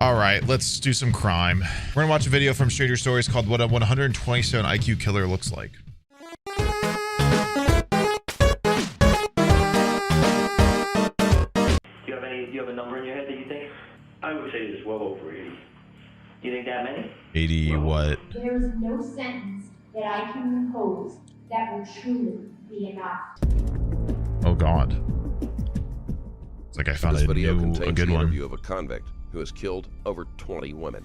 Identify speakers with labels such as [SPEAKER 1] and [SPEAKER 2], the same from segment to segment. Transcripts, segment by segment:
[SPEAKER 1] All right, let's do some crime. We're gonna watch a video from Stranger Stories called "What a 127 IQ Killer Looks Like."
[SPEAKER 2] Do you have a number in your head that you think?
[SPEAKER 3] I would say it's well over 80.
[SPEAKER 2] Do you think that many?
[SPEAKER 1] 80 what?
[SPEAKER 4] There is no sentence that I can impose that will truly be enough.
[SPEAKER 1] Oh God. It's like I found
[SPEAKER 5] This
[SPEAKER 1] a
[SPEAKER 5] video
[SPEAKER 1] good
[SPEAKER 5] contains the
[SPEAKER 1] one.
[SPEAKER 5] interview of a convict who has killed over 20 women.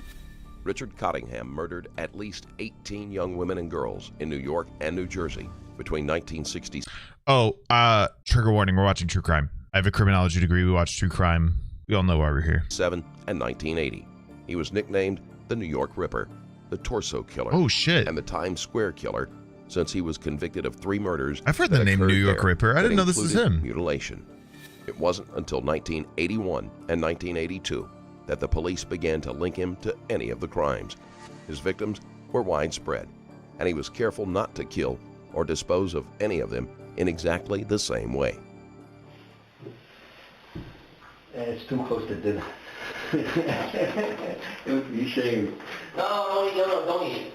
[SPEAKER 5] Richard Cottingham murdered at least 18 young women and girls in New York and New Jersey between 1960s.
[SPEAKER 1] Oh, trigger warning, we're watching true crime. I have a criminology degree, we watch true crime. We all know why we're here.
[SPEAKER 5] 7 and 1980. He was nicknamed the New York Ripper, the Torso Killer,
[SPEAKER 1] Oh shit.
[SPEAKER 5] and the Times Square Killer, since he was convicted of 3 murders.
[SPEAKER 1] I've heard the
[SPEAKER 5] that
[SPEAKER 1] name
[SPEAKER 5] occurred
[SPEAKER 1] New York
[SPEAKER 5] there
[SPEAKER 1] Ripper. I
[SPEAKER 5] that
[SPEAKER 1] didn't know this is
[SPEAKER 5] included
[SPEAKER 1] him.
[SPEAKER 5] Mutilation. It wasn't until 1981 and 1982 that the police began to link him to any of the crimes. His victims were widespread, and he was careful not to kill or dispose of any of them in exactly the same way.
[SPEAKER 3] It's too close to dinner. It would be a shame.
[SPEAKER 2] No, don't eat.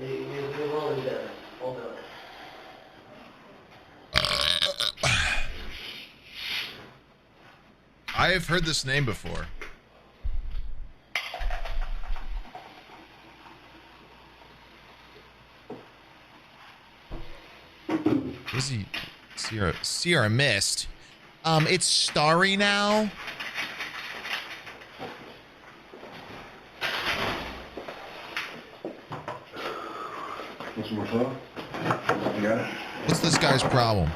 [SPEAKER 2] You're rolling down. Hold on.
[SPEAKER 1] I have heard this name before. Is he Sierra Mist? It's Starry now.
[SPEAKER 3] What's more fun? You got it?
[SPEAKER 1] What's this guy's problem?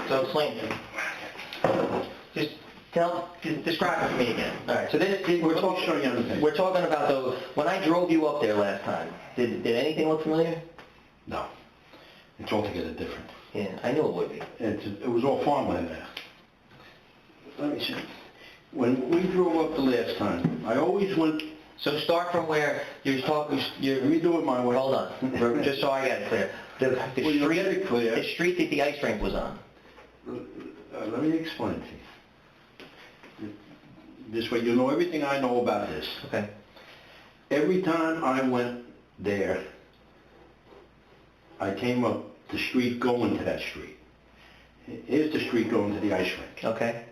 [SPEAKER 2] So explain to me. Just describe it to me again. All right. So we're talking about those. When I drove you up there last time, did anything look familiar?
[SPEAKER 3] No. It's altogether different.
[SPEAKER 2] Yeah, I knew it would be.
[SPEAKER 3] It was all farmland there. Let me see. When we drove up the last time, I always went...
[SPEAKER 2] So start from where you're talking.
[SPEAKER 3] Let me do it my way.
[SPEAKER 2] Hold on, just so I get it clear. The street that the ice rink was on.
[SPEAKER 3] Let me explain to you. This way you know everything I know about this.
[SPEAKER 2] Okay.
[SPEAKER 3] Every time I went there, I came up the street going to that street. Here's the street going to the ice rink.
[SPEAKER 2] Okay.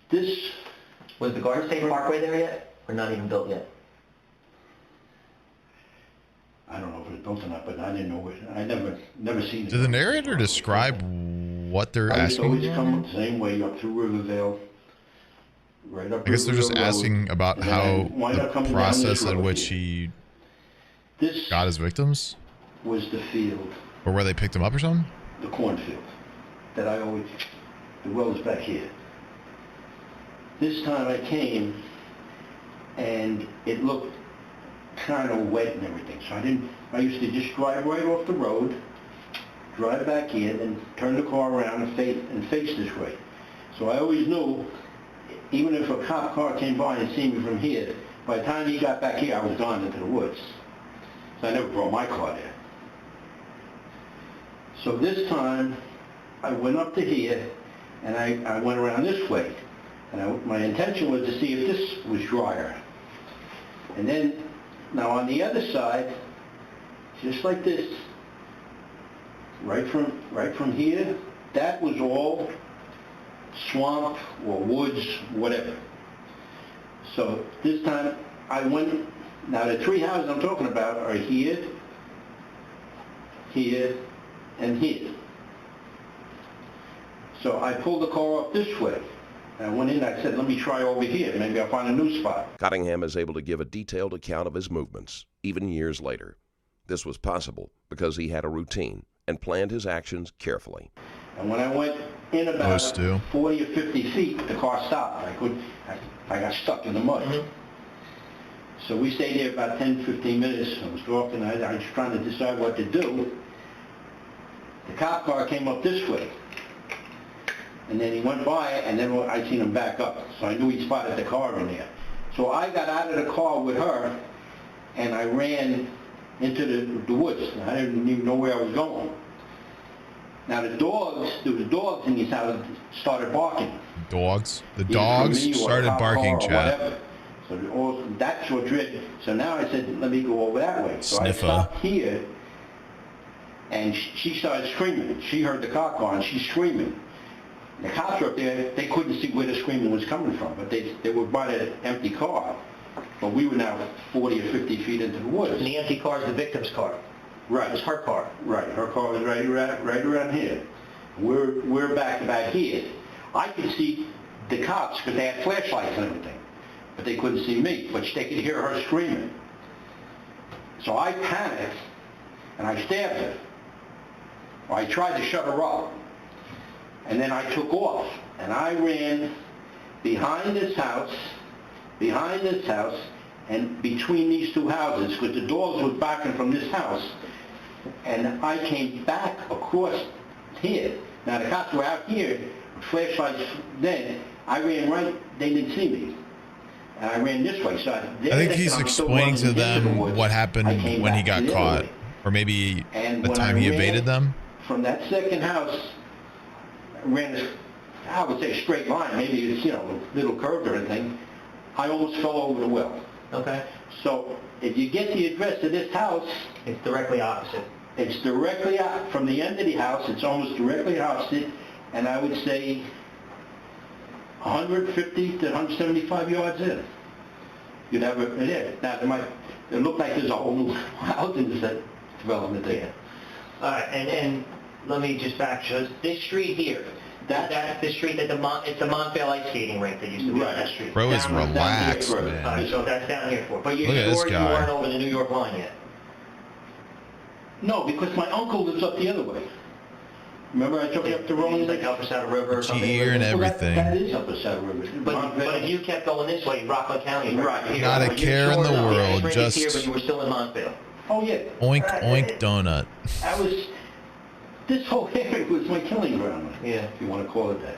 [SPEAKER 3] This...
[SPEAKER 2] Was the Garden State Parkway there yet? Or not even built yet?
[SPEAKER 3] I don't know if it was built or not, but I didn't know it. I never seen it.
[SPEAKER 1] Did the narrator describe what they're
[SPEAKER 3] I used to
[SPEAKER 1] asking?
[SPEAKER 3] always come the same way up through Rivervale. Right up
[SPEAKER 1] I guess they're just
[SPEAKER 3] Rivervale
[SPEAKER 1] asking
[SPEAKER 3] Road,
[SPEAKER 1] about
[SPEAKER 3] and then
[SPEAKER 1] how
[SPEAKER 3] I wind up
[SPEAKER 1] the
[SPEAKER 3] coming down
[SPEAKER 1] process
[SPEAKER 3] this
[SPEAKER 1] in
[SPEAKER 3] road
[SPEAKER 1] which
[SPEAKER 3] here.
[SPEAKER 1] he
[SPEAKER 3] This
[SPEAKER 1] got his victims,
[SPEAKER 3] was the field,
[SPEAKER 1] or where they picked him up or something.
[SPEAKER 3] the cornfield, that I always... The well is back here. This time I came, and it looked kind of wet and everything, so I used to just drive right off the road, drive back in, and turn the car around and face this way. So I always knew, even if a cop car came by and seen me from here, by the time he got back here, I was gone into the woods. So I never brought my car there. So this time, I went up to here, and I went around this way. And my intention was to see if this was drier. And then, now on the other side, just like this, right from here, that was all swamp or woods, whatever. So this time I went, now the 3 houses I'm talking about are here, here, and here. So I pulled the car up this way. I went in, I said, let me try over here, maybe I'll find a new spot.
[SPEAKER 5] Cottingham is able to give a detailed account of his movements, even years later. This was possible because he had a routine and planned his actions carefully.
[SPEAKER 3] And when I went in about 40 or 50 feet, the car stopped. I got stuck in the mud.
[SPEAKER 2] Mm-hmm.
[SPEAKER 3] So we stayed there about 10, 15 minutes. I was talking, I was trying to decide what to do. The cop car came up this way. And then he went by, and then I seen him back up. So I knew he spotted the car in there. So I got out of the car with her, and I ran into the woods. I didn't even know where I was going. Now the dogs, there was dogs in these houses started barking.
[SPEAKER 1] Dogs? The
[SPEAKER 3] Either
[SPEAKER 1] dogs
[SPEAKER 3] for me or a
[SPEAKER 1] started
[SPEAKER 3] cop
[SPEAKER 1] barking,
[SPEAKER 3] car or
[SPEAKER 1] chat.
[SPEAKER 3] whatever. So that's what dread. So now I said, let me go over that way. So
[SPEAKER 1] Sniffer.
[SPEAKER 3] I stopped here, and she started screaming. She heard the cop car, and she's screaming. The cops were up there. They couldn't see where the screaming was coming from, but they were by the empty car. But we were now 40 or 50 feet into the woods.
[SPEAKER 2] And the empty car is the victim's car.
[SPEAKER 3] Right.
[SPEAKER 2] It was her car.
[SPEAKER 3] Right. Her car was right around here. We're back here. I could see the cops because they had flashlights and everything, but they couldn't see me. But they could hear her screaming. So I panicked and I stabbed her. Or I tried to shut her up, and then I took off and I ran behind this house, and between these two houses, because the dogs were backing from this house, and I came back across here. Now the cops were out here, flashlights then. I ran right, they didn't see me. And I ran this way. So
[SPEAKER 1] I think he's explaining to them what happened when he got caught. Or maybe the time he evaded them.
[SPEAKER 3] From that second house, I ran, I would say, a straight line. Maybe it's, a little curved or anything. I almost fell over the well.
[SPEAKER 2] Okay.
[SPEAKER 3] So if you get the address of this house,
[SPEAKER 2] It's directly opposite.
[SPEAKER 3] it's directly out from the end of the house. It's almost directly opposite, and I would say 150 to 175 yards in. You'd have it there. Now it looked like there's a whole new housing development there.
[SPEAKER 2] All right, and let me just back you. This street here, that's the street that it's the Montvale ice skating rink that used to be on that street.
[SPEAKER 1] Bro is
[SPEAKER 3] Down
[SPEAKER 1] relaxed,
[SPEAKER 3] here,
[SPEAKER 1] man.
[SPEAKER 2] All right, so that's down here for. But you're
[SPEAKER 1] Look at this
[SPEAKER 2] sure you
[SPEAKER 1] guy.
[SPEAKER 2] weren't over the New York line yet?
[SPEAKER 3] No, because my uncle lives up the other way. Remember I took you up the road?
[SPEAKER 2] Like Upper Saddle River or something?
[SPEAKER 1] Ear and
[SPEAKER 3] Well,
[SPEAKER 1] everything.
[SPEAKER 3] that is up the Saddle River.
[SPEAKER 2] But if you kept going this way, Rockland County,
[SPEAKER 3] Right.
[SPEAKER 2] here.
[SPEAKER 1] Not a
[SPEAKER 2] But you're
[SPEAKER 1] care in
[SPEAKER 2] sure
[SPEAKER 1] the
[SPEAKER 2] enough,
[SPEAKER 1] world,
[SPEAKER 2] ice rink is
[SPEAKER 1] just-
[SPEAKER 2] here, but you were still in Montvale.
[SPEAKER 3] Oh yeah.
[SPEAKER 1] Oink, oink, donut.
[SPEAKER 3] This whole area was my killing ground.
[SPEAKER 2] Yeah.
[SPEAKER 3] If you want to call it that.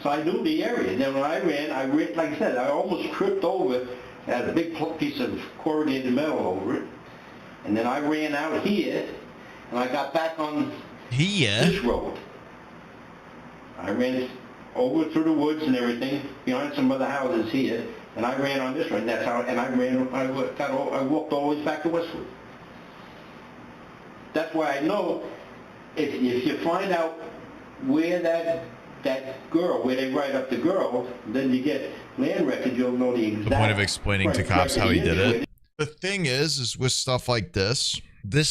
[SPEAKER 3] So I knew the area. Then when I ran, like I said, I almost tripped over. It had a big piece of corrugated metal over it. And then I ran out here, and I got back on this road. I ran over through the woods and everything, behind some other houses here, and I ran on this road. And that's how. And I walked all the way back to Westwood. That's why I know if you find out where that girl, where they write up the girl, then you get land records, you'll know the exact...
[SPEAKER 1] The point of explaining to cops how he did
[SPEAKER 3] record.
[SPEAKER 1] it. The thing is with stuff like this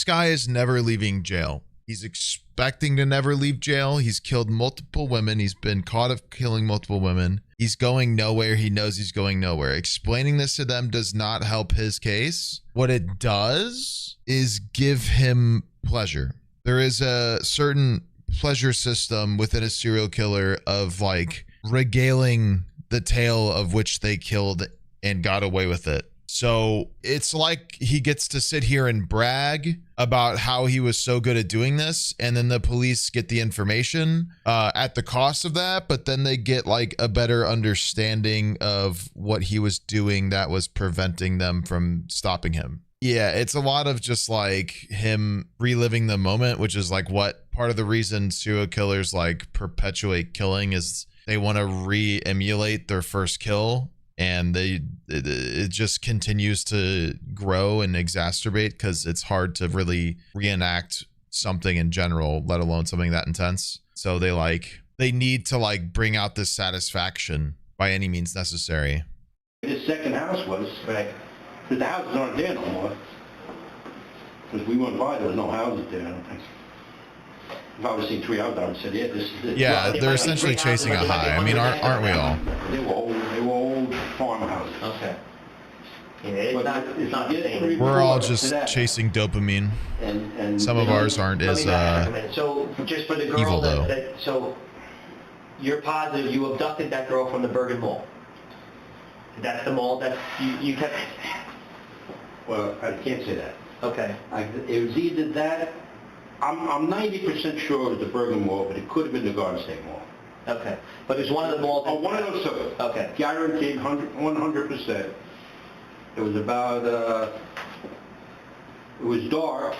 [SPEAKER 1] guy is never leaving jail. He's expecting to never leave jail. He's killed multiple women. He's been caught of killing multiple women. He's going nowhere. He knows he's going nowhere. Explaining this to them does not help his case. What it does is give him pleasure. There is a certain pleasure system within a serial killer of like regaling the tale of which they killed and got away with it. So it's like he gets to sit here and brag about how he was so good at doing this, and then the police get the information at the cost of that, but then they get like a better understanding of what he was doing that was preventing them from stopping him. Yeah, it's a lot of just like him reliving the moment, which is like what part of the reason serial killers like perpetuate killing is they want to re-emulate their first kill. And it just continues to grow and exacerbate because it's hard to really reenact something in general, let alone something that intense. So they need to like bring out this satisfaction by any means necessary.
[SPEAKER 3] This second house was, right, because the houses aren't there no more. Because we went by, there was no houses there, I don't think. If I would have seen 3 houses, I would have said, yeah, this is it.
[SPEAKER 1] Yeah, they're essentially chasing a high. I mean, aren't we all?
[SPEAKER 3] They were old farmhouses.
[SPEAKER 2] Okay. Yeah, it's not the same.
[SPEAKER 1] We're all just chasing dopamine.
[SPEAKER 3] And
[SPEAKER 1] Some of ours aren't as
[SPEAKER 2] So just for the girl
[SPEAKER 1] evil, though.
[SPEAKER 2] So you're positive you abducted that girl from the Bergen Mall? That's the mall that you kept...
[SPEAKER 3] Well, I can't say that.
[SPEAKER 2] Okay.
[SPEAKER 3] It was either that, I'm 90% sure it was the Bergen Mall, but it could have been the Garden State Mall.
[SPEAKER 2] Okay. But it's one of the malls...
[SPEAKER 3] Oh, one of those two.
[SPEAKER 2] Okay.
[SPEAKER 3] Guaranteed, 100%. It was about, it was dark,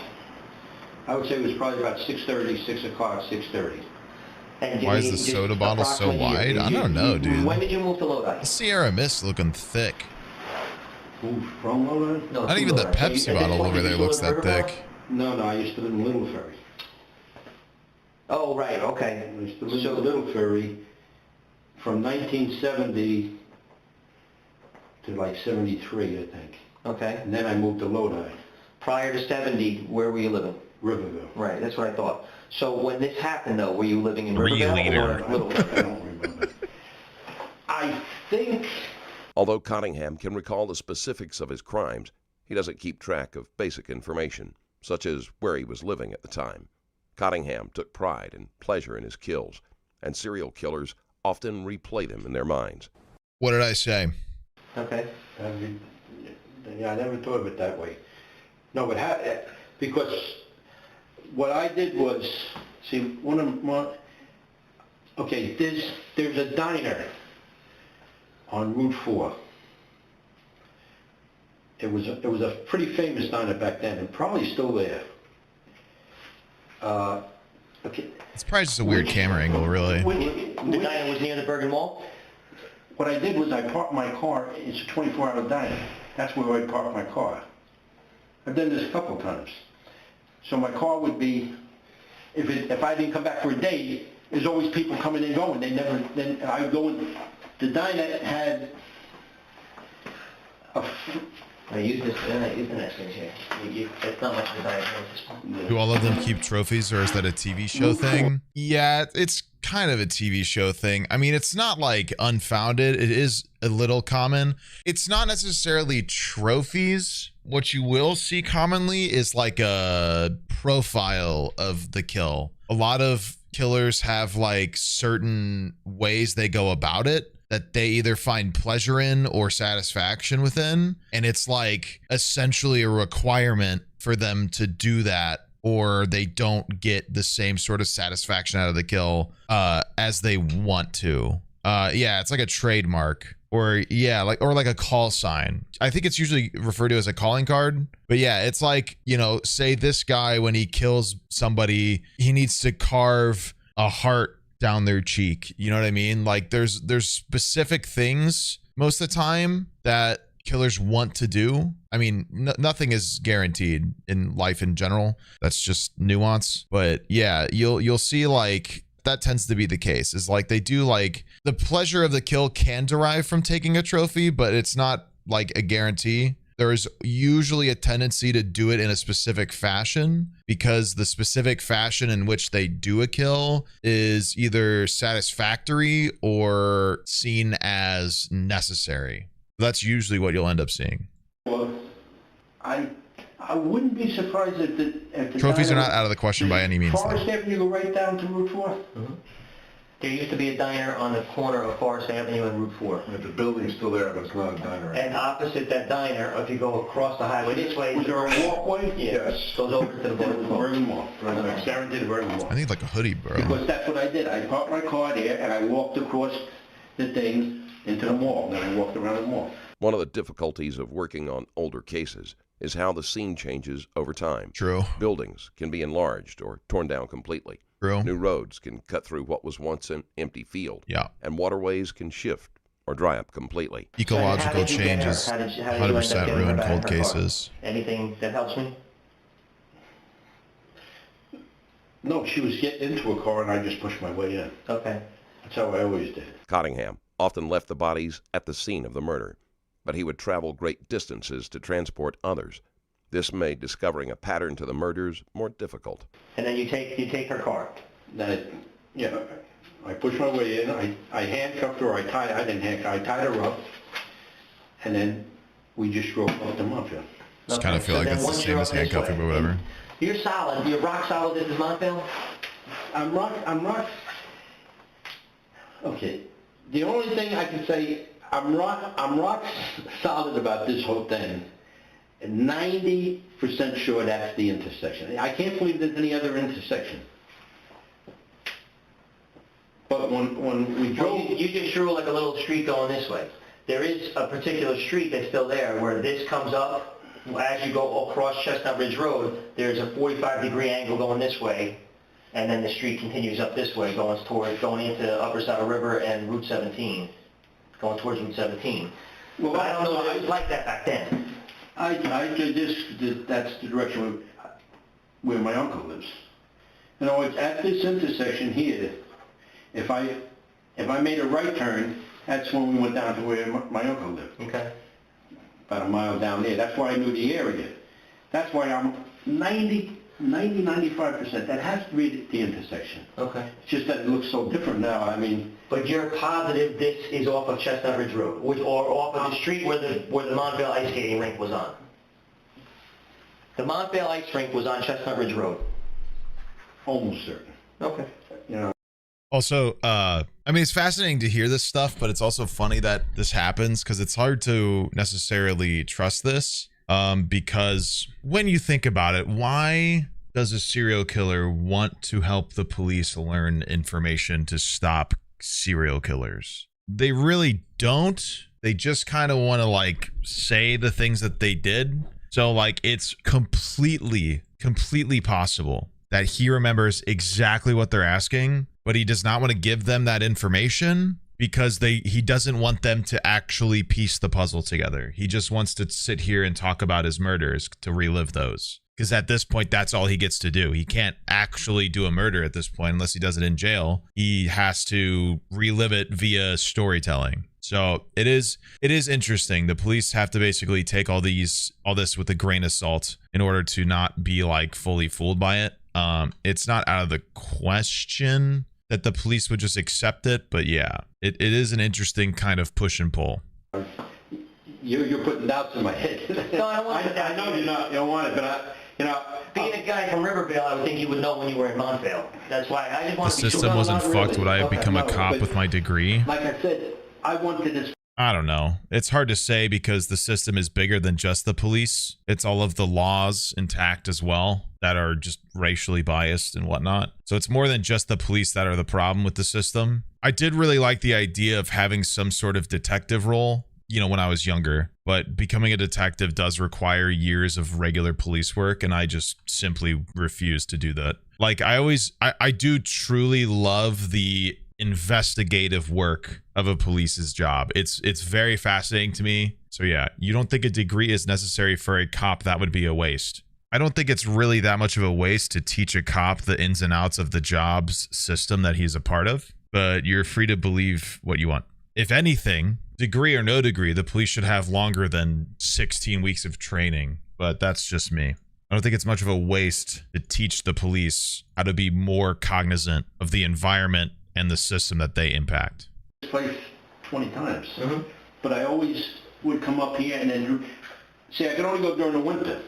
[SPEAKER 3] I would say it was probably about 6:30, 6 o'clock, 6:30.
[SPEAKER 2] And
[SPEAKER 1] Why is the soda bottle so wide? I don't know, dude.
[SPEAKER 2] When did you move to Lodi?
[SPEAKER 1] The Sierra Mist looking thick.
[SPEAKER 3] Ooh, from Lodi?
[SPEAKER 2] No,
[SPEAKER 1] Not
[SPEAKER 2] to
[SPEAKER 1] even the
[SPEAKER 2] Lodi.
[SPEAKER 1] Pepsi
[SPEAKER 2] At this
[SPEAKER 1] bottle
[SPEAKER 2] point,
[SPEAKER 1] over
[SPEAKER 2] did
[SPEAKER 1] there
[SPEAKER 2] you
[SPEAKER 1] looks
[SPEAKER 2] still live
[SPEAKER 1] that
[SPEAKER 2] in Rivermont?
[SPEAKER 1] thick.
[SPEAKER 3] No, I used to live in Little Ferry.
[SPEAKER 2] Oh, right, okay.
[SPEAKER 3] I used to live in Little Ferry from 1970 to like 73, I think.
[SPEAKER 2] Okay.
[SPEAKER 3] And then I moved to Lodi,
[SPEAKER 2] Prior to 70, where were you living?
[SPEAKER 3] Riverville.
[SPEAKER 2] Right, that's what I thought. So when this happened, though, were you living in
[SPEAKER 1] Were you
[SPEAKER 2] Riverville
[SPEAKER 1] leader?
[SPEAKER 2] or Little?
[SPEAKER 3] I don't remember. I think
[SPEAKER 5] Although Cottingham can recall the specifics of his crimes, he doesn't keep track of basic information, such as where he was living at the time. Cottingham took pride and pleasure in his kills, and serial killers often replay them in their minds.
[SPEAKER 1] What did I say?
[SPEAKER 2] Okay.
[SPEAKER 3] yeah, I never thought of it that way. No, but because what I did was, see, okay, there's a diner on Route 4. It was a pretty famous diner back then, and probably still there. Okay.
[SPEAKER 1] It's probably just a weird camera angle, really.
[SPEAKER 2] The diner was near the Bergen Mall?
[SPEAKER 3] What I did was I parked my car. It's a 24-hour diner. That's where I parked my car. I've done this a couple of times. So my car would be, if I didn't come back for a day, there's always people coming and going. Then I would go in. The diner had a...
[SPEAKER 2] Use the next thing here. It's not much of a diner.
[SPEAKER 1] Do all of them keep trophies, or is that a TV show thing? Yeah, it's kind of a TV show thing. I mean, it's not like unfounded. It is a little common. It's not necessarily trophies. What you will see commonly is like a profile of the kill. A lot of killers have like certain ways they go about it that they either find pleasure in or satisfaction within. And it's like essentially a requirement for them to do that, or they don't get the same sort of satisfaction out of the kill as they want to. Yeah, it's like a trademark, or yeah, like a call sign. I think it's usually referred to as a calling card. But yeah, it's like, you know, say this guy, when he kills somebody, he needs to carve a heart down their cheek. You know what I mean? Like there's specific things most of the time that killers want to do. I mean, nothing is guaranteed in life in general. That's just nuance. But yeah, you'll see like that tends to be the case. Is like they do, like, the pleasure of the kill can derive from taking a trophy, but it's not like a guarantee. There is usually a tendency to do it in a specific fashion, because the specific fashion in which they do a kill is either satisfactory or seen as necessary. That's usually what you'll end up seeing.
[SPEAKER 3] Well, I wouldn't be surprised if the
[SPEAKER 1] Trophies are
[SPEAKER 3] diner-
[SPEAKER 1] not out of the question by any means, though.
[SPEAKER 3] Forest Avenue, go right down to Route 4?
[SPEAKER 2] Mm-hmm. There used to be a diner on the corner of Forest Avenue and Route 4.
[SPEAKER 6] The building's still there, but it's not a diner.
[SPEAKER 2] And opposite that diner, if you go across the highway this way...
[SPEAKER 3] Was there a walkway?
[SPEAKER 2] Yeah,
[SPEAKER 3] Yes.
[SPEAKER 2] goes over to the
[SPEAKER 3] Bergen Mall. Right, Sharon did Bergen Mall.
[SPEAKER 1] I need like a hoodie, bro.
[SPEAKER 3] Because that's what I did. I parked my car there and I walked across the thing into the mall. Then I walked around the mall.
[SPEAKER 5] One of the difficulties of working on older cases is how the scene changes over time.
[SPEAKER 1] True.
[SPEAKER 5] Buildings can be enlarged or torn down completely.
[SPEAKER 1] True.
[SPEAKER 5] New roads can cut through what was once an empty field.
[SPEAKER 1] Yeah.
[SPEAKER 5] And waterways can shift or dry up completely.
[SPEAKER 1] Ecological
[SPEAKER 2] So how did you get her?
[SPEAKER 1] changes
[SPEAKER 2] How did you end up
[SPEAKER 1] 100%
[SPEAKER 2] getting her
[SPEAKER 1] ruin
[SPEAKER 2] back
[SPEAKER 1] cold
[SPEAKER 2] in her car?
[SPEAKER 1] cases.
[SPEAKER 2] Anything that helps me?
[SPEAKER 3] No, she was getting into a car and I just pushed my way in.
[SPEAKER 2] Okay.
[SPEAKER 3] That's how I always did.
[SPEAKER 5] Cottingham often left the bodies at the scene of the murder, but he would travel great distances to transport others. This made discovering a pattern to the murders more difficult.
[SPEAKER 2] And then you take her car.
[SPEAKER 3] Then, I pushed my way in. I handcuffed her. I didn't handcuff. I tied her up, and then we just drove up the Montville.
[SPEAKER 1] Just kind of feel like
[SPEAKER 2] then
[SPEAKER 1] that's the
[SPEAKER 2] once
[SPEAKER 1] same
[SPEAKER 2] you're
[SPEAKER 1] as
[SPEAKER 2] up this
[SPEAKER 1] handcuffing,
[SPEAKER 2] way,
[SPEAKER 1] but whatever.
[SPEAKER 2] You're solid. You're rock solid. This is Montville?
[SPEAKER 3] I'm not. Okay. The only thing I can say, I'm rock solid about this whole thing. 90% sure that's the intersection. I can't believe there's any other intersection. But when we
[SPEAKER 2] Well,
[SPEAKER 3] drove...
[SPEAKER 2] you just drew like a little street going this way. There is a particular street that's still there where this comes up as you go across Chestnut Ridge Road, there's a 45-degree angle going this way, and then the street continues up this way, going into Upper Saddle River and Route 17, going towards Route 17.
[SPEAKER 3] Well,
[SPEAKER 2] But I don't know if it was like that back then.
[SPEAKER 3] I did this, that's the direction where my uncle lives. You know, it's at this intersection here, if I made a right turn, that's when we went down to where my uncle lived.
[SPEAKER 2] Okay.
[SPEAKER 3] About a mile down there. That's why I knew the area. That's why I'm 95%. That has to be the intersection.
[SPEAKER 2] Okay.
[SPEAKER 3] It's just that it looks so different now. I mean,
[SPEAKER 2] But you're positive this is off of Chestnut Ridge Road, or off of the street where the Montvale ice skating rink was on? The Montvale ice rink was on Chestnut Ridge Road.
[SPEAKER 3] almost certain.
[SPEAKER 2] Okay.
[SPEAKER 3] You know.
[SPEAKER 1] Also, I mean, it's fascinating to hear this stuff, but it's also funny that this happens because it's hard to necessarily trust this. Because when you think about it, why does a serial killer want to help the police learn information to stop serial killers? They really don't. They just kind of want to like say the things that they did. So like it's completely possible that he remembers exactly what they're asking, but he does not want to give them that information because he doesn't want them to actually piece the puzzle together. He just wants to sit here and talk about his murders to relive those. Because at this point, that's all he gets to do. He can't actually do a murder at this point unless he does it in jail. He has to relive it via storytelling. So it is interesting. The police have to basically take all this with a grain of salt in order to not be like fully fooled by it. It's not out of the question that the police would just accept it, but yeah, it is an interesting kind of push and pull.
[SPEAKER 3] You're putting doubts in my head.
[SPEAKER 2] No, I don't want to put doubts.
[SPEAKER 3] I know you don't want it, but
[SPEAKER 2] Being a guy from Riverdale, I would think you would know when you were in Montvale. That's why I just want
[SPEAKER 1] The
[SPEAKER 2] to be
[SPEAKER 1] system
[SPEAKER 2] sure.
[SPEAKER 1] wasn't fucked. Would I have become a cop
[SPEAKER 3] but
[SPEAKER 1] with my degree?
[SPEAKER 3] like I said, I wanted this.
[SPEAKER 1] I don't know. It's hard to say because the system is bigger than just the police. It's all of the laws intact as well that are just racially biased and whatnot. So it's more than just the police that are the problem with the system. I did really like the idea of having some sort of detective role, you know, when I was younger, but becoming a detective does require years of regular police work, and I just simply refuse to do that. Like I do truly love the investigative work of a police's job. It's very fascinating to me. So yeah, you don't think a degree is necessary for a cop? That would be a waste. I don't think it's really that much of a waste to teach a cop the ins and outs of the job's system that he's a part of, but you're free to believe what you want. If anything, degree or no degree, the police should have longer than 16 weeks of training, but that's just me. I don't think it's much of a waste to teach the police how to be more cognizant of the environment and the system that they impact.
[SPEAKER 3] This place 20 times.
[SPEAKER 2] Mhm.
[SPEAKER 3] But I always would come up here and then see, I could only go during the winter.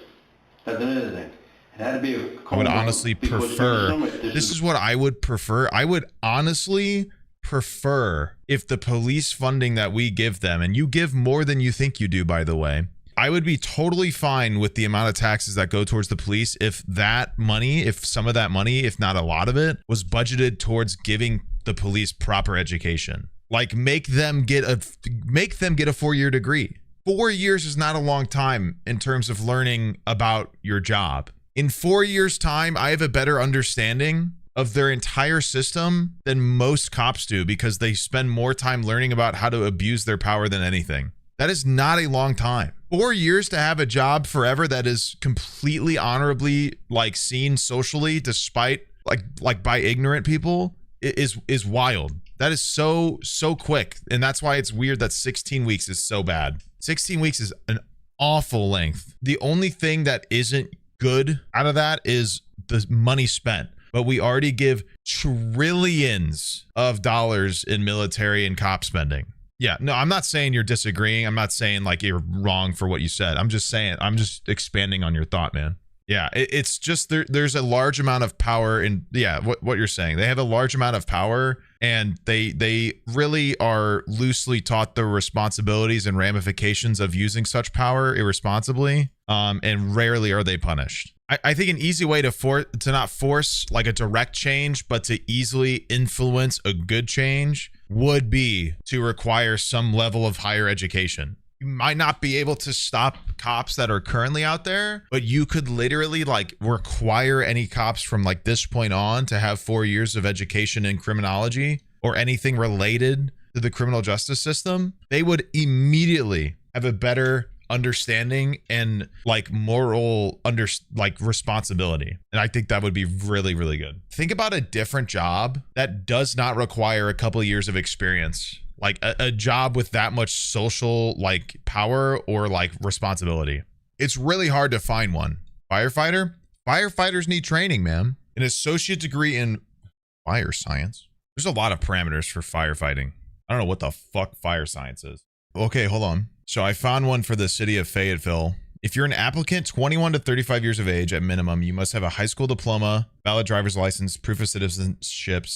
[SPEAKER 3] That's another thing. It had to be a
[SPEAKER 1] I
[SPEAKER 3] cold
[SPEAKER 1] would
[SPEAKER 3] month
[SPEAKER 1] honestly
[SPEAKER 3] because
[SPEAKER 1] prefer,
[SPEAKER 3] during the summer,
[SPEAKER 1] this is what I would prefer. I would honestly prefer if the police funding that we give them, and you give more than you think you do, by the way, I would be totally fine with the amount of taxes that go towards the police if that money, if some of that money, if not a lot of it, was budgeted towards giving the police proper education. Like make them get a 4-year degree. 4 years is not a long time in terms of learning about your job. In 4 years' time, I have a better understanding of their entire system than most cops do because they spend more time learning about how to abuse their power than anything. That is not a long time. 4 years to have a job forever that is completely honorably like seen socially despite like by ignorant people is wild. That is so quick. And that's why it's weird that 16 weeks is so bad. 16 weeks is an awful length. The only thing that isn't good out of that is the money spent. But we already give trillions of dollars in military and cop spending. Yeah, no, I'm not saying you're disagreeing. I'm not saying like you're wrong for what you said. I'm just saying, I'm just expanding on your thought, man. Yeah, it's just there's a large amount of power in, yeah, what you're saying. They have a large amount of power and they really are loosely taught the responsibilities and ramifications of using such power irresponsibly. And rarely are they punished. I think an easy way to not force like a direct change, but to easily influence a good change would be to require some level of higher education. You might not be able to stop cops that are currently out there, but you could literally like require any cops from like this point on to have 4 years of education in criminology or anything related to the criminal justice system. They would immediately have a better understanding and like moral responsibility. And I think that would be really, really good. Think about a different job that does not require a couple of years of experience, like a job with that much social like power or like responsibility. It's really hard to find one. Firefighters need training, man. An associate degree in fire science. There's a lot of parameters for firefighting. I don't know what the fuck fire science is. Okay, hold on. So I found one for the city of Fayetteville. If you're an applicant 21 to 35 years of age at minimum, you must have a high school diploma, valid driver's license, proof of citizenship,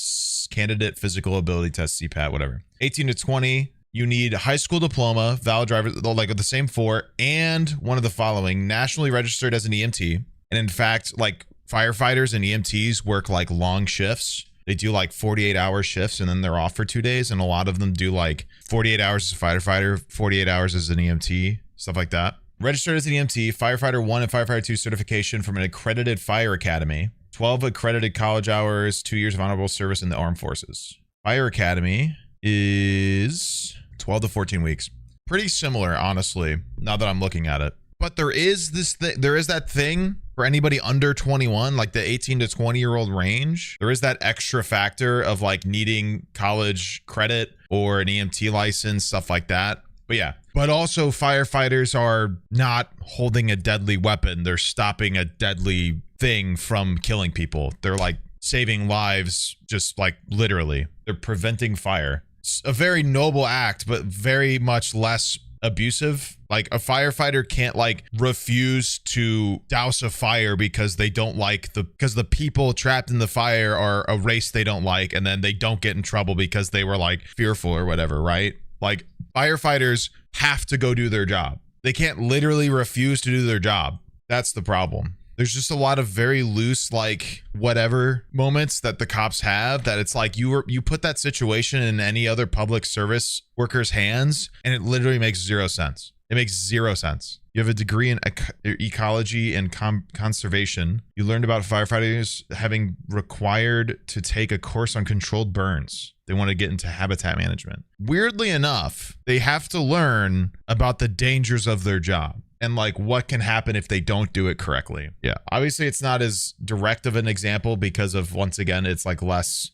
[SPEAKER 1] candidate physical ability test, CPAT, whatever. 18 to 20, you need a high school diploma, valid driver's, like the same four, and one of the following: nationally registered as an EMT. And in fact, like firefighters and EMTs work like long shifts. They do like 48-hour shifts and then they're off for 2 days. And a lot of them do like 48 hours as a firefighter, 48 hours as an EMT, stuff like that. Registered as an EMT, Firefighter 1 and Firefighter 2 certification from an accredited fire academy, 12 accredited college hours, 2 years of honorable service in the armed forces. Fire academy is 12 to 14 weeks. Pretty similar, honestly, now that I'm looking at it. But there is that thing for anybody under 21, like the 18 to 20-year-old range. There is that extra factor of like needing college credit or an EMT license, stuff like that. But yeah, but also firefighters are not holding a deadly weapon. They're stopping a deadly thing from killing people. They're like saving lives, just like literally. They're preventing fire. It's a very noble act, but very much less abusive. Like a firefighter can't like refuse to douse a fire because they don't like because the people trapped in the fire are a race they don't like, and then they don't get in trouble because they were like fearful or whatever, right? Like firefighters have to go do their job. They can't literally refuse to do their job. That's the problem. There's just a lot of very loose, like whatever moments that the cops have, that it's like you put that situation in any other public service worker's hands and it literally makes zero sense. It makes zero sense. You have a degree in ecology and conservation. You learned about firefighters having required to take a course on controlled burns. They want to get into habitat management. Weirdly enough, they have to learn about the dangers of their job and like what can happen if they don't do it correctly. Yeah, obviously it's not as direct of an example because of, once again, it's like less,